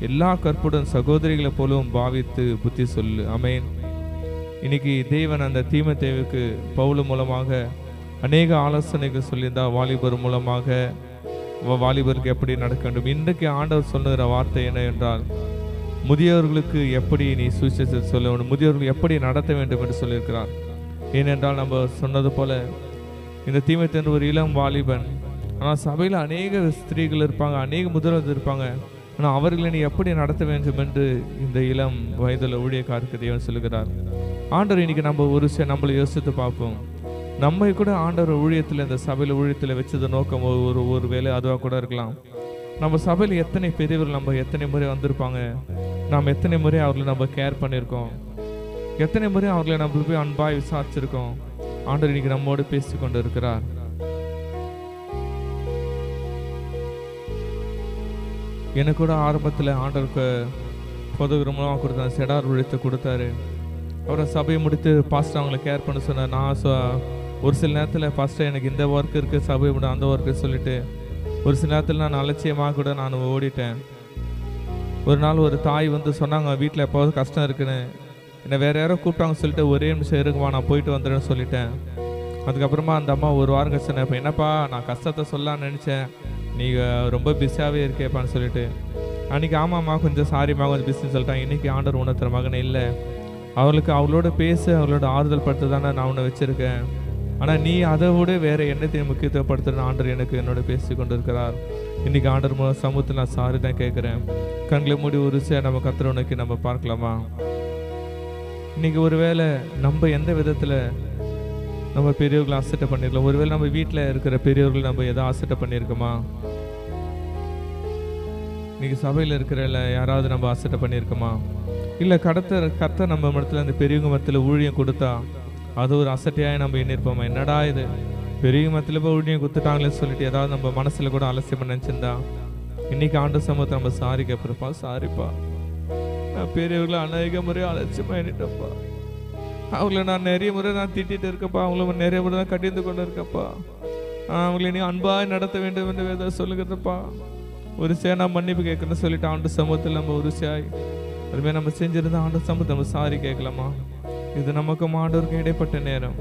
எல்லா கற்புடன் சகோதரிகளை போலவும் பாவித்து புத்தி சொல்லு. ஆமென். இன்னைக்கு தேவன் அந்த தீமோத்தேயுவுக்கு பவுல் மூலமாக அநேக ஆலோசனைகள் சொல்லியிருந்தா, வாலிபர் மூலமாக வாலிபருக்கு எப்படி நடக்க வேண்டும். இன்றைக்கு ஆண்டவர் சொல்லுகிற வார்த்தை என்ன என்றால், முதியவர்களுக்கு எப்படி நீ சுவிசேஷத்தை சொல்ல வேண்டும், முதியவர்கள் எப்படி நடத்த வேண்டும் என்று சொல்லியிருக்கிறார். ஏனென்றால் நம்ம சொன்னது போல இந்த தீமோத்தேயு ஒரு இளம் வாலிபன். ஆனால் சபையில் அநேக ஸ்திரீகள் இருப்பாங்க, அநேக முதியவர்கள் இருப்பாங்க. ஆனால் அவர்களை நீ எப்படி நடத்த வேண்டும் என்று இந்த இளம் வயதில் ஊழியக்காரருக்கு தேவன் சொல்லுகிறார். ஆண்டவர் இன்னைக்கு நம்ம ஒரு விஷயம் நம்மளை யோசித்து பார்ப்போம். நம்ம கூட ஆண்டவர் ஊழியத்தில் இந்த சபையில் ஊழியத்தில் வச்சது நோக்கம் ஒரு வேலை அதுவாக கூட இருக்கலாம். நம்ம சபையில் எத்தனை பெரியவர்கள் நம்ம எத்தனை முறை வந்திருப்பாங்க, நாம் எத்தனை முறை அவர்களை நம்ம கேர் பண்ணியிருக்கோம், எத்தனை முறை அவர்களை நம்ம போய் அன்பாய் விசாரிச்சிருக்கோம். ஆண்டவர் இன்னைக்கு நம்மோடு பேசி கொண்டு இருக்கிறார். எனக்கு கூட ஆரம்பத்தில் ஆண்டவருக்கு பொதுகிற மூலமாக கொடுத்தாரு, செடார் ஊழியத்தை கொடுத்தாரு. அவரை சபையை முடித்து பாஸ்டர் அவங்களை கேர் பண்ண சொன்னார். நான் ஒரு சில நேரத்தில் பாஸ்டர் எனக்கு இந்த ஒர்க் இருக்குது, சபையை விட அந்த ஒர்க்கு சொல்லிட்டு ஒரு சில நேரத்தில் நான் அலட்சியமாக கூட நான் ஓடிட்டேன். ஒரு நாள் ஒரு தாய் வந்து சொன்னாங்க, வீட்டில் எப்போது கஷ்டம் இருக்குன்னு. என்னை வேறு யாரோ கூப்பிட்டாங்க சொல்லிட்டு ஒரே நிமிஷம் இருக்குமா நான் போயிட்டு வந்துடுன்னு சொல்லிட்டேன். அதுக்கப்புறமா அந்த அம்மா ஒரு வாரம் கஷ்டம், இப்போ என்னப்பா நான் கஷ்டத்தை சொல்லலான்னு நினச்சேன், நீங்கள் ரொம்ப பிஸியாகவே இருக்கேப்பான்னு சொல்லிட்டு. அன்றைக்கி ஆமாம்மா கொஞ்சம் சாரிம்மா கொஞ்சம் பிஸின்னு சொல்லிட்டாங்க. இன்றைக்கி ஆண்டவர் உணர்த்துற மகனே இல்லை, அவளுக்கு அவளோட பேச அவளோட ஆறுதல் படுத்த தானே நான் உன்னை வச்சுருக்கேன். ஆனால் நீ அதை விட வேறு என்னத்தையும் முக்கியத்துவப்படுத்துகிற ஆண்டவர் எனக்கு என்னோட பேசி கொண்டு இருக்கிறார். இன்றைக்கி ஆண்டவர் மூலம் சமூகத்தில் நான் சாரி தான் கேட்குறேன். கண்களை மூடி ஒரு விஷயம் நம்ம கர்த்தரை நோக்கி நம்ம பார்க்கலாமா? இன்றைக்கி ஒருவேளை நம்ம எந்த விதத்தில் நம்ம பெரியவர்களை அசட்டை பண்ணியிருக்கலாம். ஒருவேளை நம்ம வீட்டில் இருக்கிற பெரியவர்கள் நம்ம எதாவது அசட்டை பண்ணியிருக்கோமா? இன்றைக்கி சபையில் இருக்கிற யாராவது நம்ம அசட்டை பண்ணியிருக்கோமா? இல்லை கர்த்தர் நம்ம மரத்தில் அந்த பெரியவங்க மரத்தில் ஊழியம் கொடுத்தா அது ஒரு அசட்டையாக நம்ம எண்ணிருப்போமா? என்னடா இது பெரியவங்க மரத்தில் போய் ஊழியம் கொடுத்துட்டாங்களே சொல்லிட்டு ஏதாவது நம்ம மனசில் கூட அலட்சியம் நினச்சிருந்தா, இன்னைக்கு ஆண்டு சமூகத்தை நம்ம சாரி கேட்பறப்பா, சாரிப்பா நான் பெரியவர்களை அநேக முறை அலட்சியமாக எண்ணிட்டப்பா, அவங்கள நான் நிறைய முறை நான் திட்டிட்டு இருக்கப்பா, அவங்கள நிறைய முறை தான் கட்டிந்து கொண்டு இருக்கப்பா, அவங்களை நீ அன்பாக நடத்த வேண்டும் என்று வேத சொல்லுகிறப்பா, ஒரு சேனா மன்னிப்பு கேட்கணும்னு சொல்லிட்டு ஆண்டு சமூகத்தில் நம்ம ஒரு சாய் அதுமாதிரி நம்ம செஞ்சிருந்தா ஆண்டு சமூகத்தை நம்ம சாரி கேட்கலாமா? இது நமக்கும் ஆண்டவருக்கும் இடைப்பட்ட நேரம்.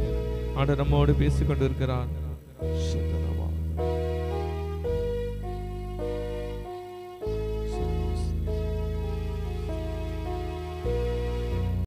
ஆண்டவர் நம்மோடு பேசிக்கொண்டு இருக்கிறார்.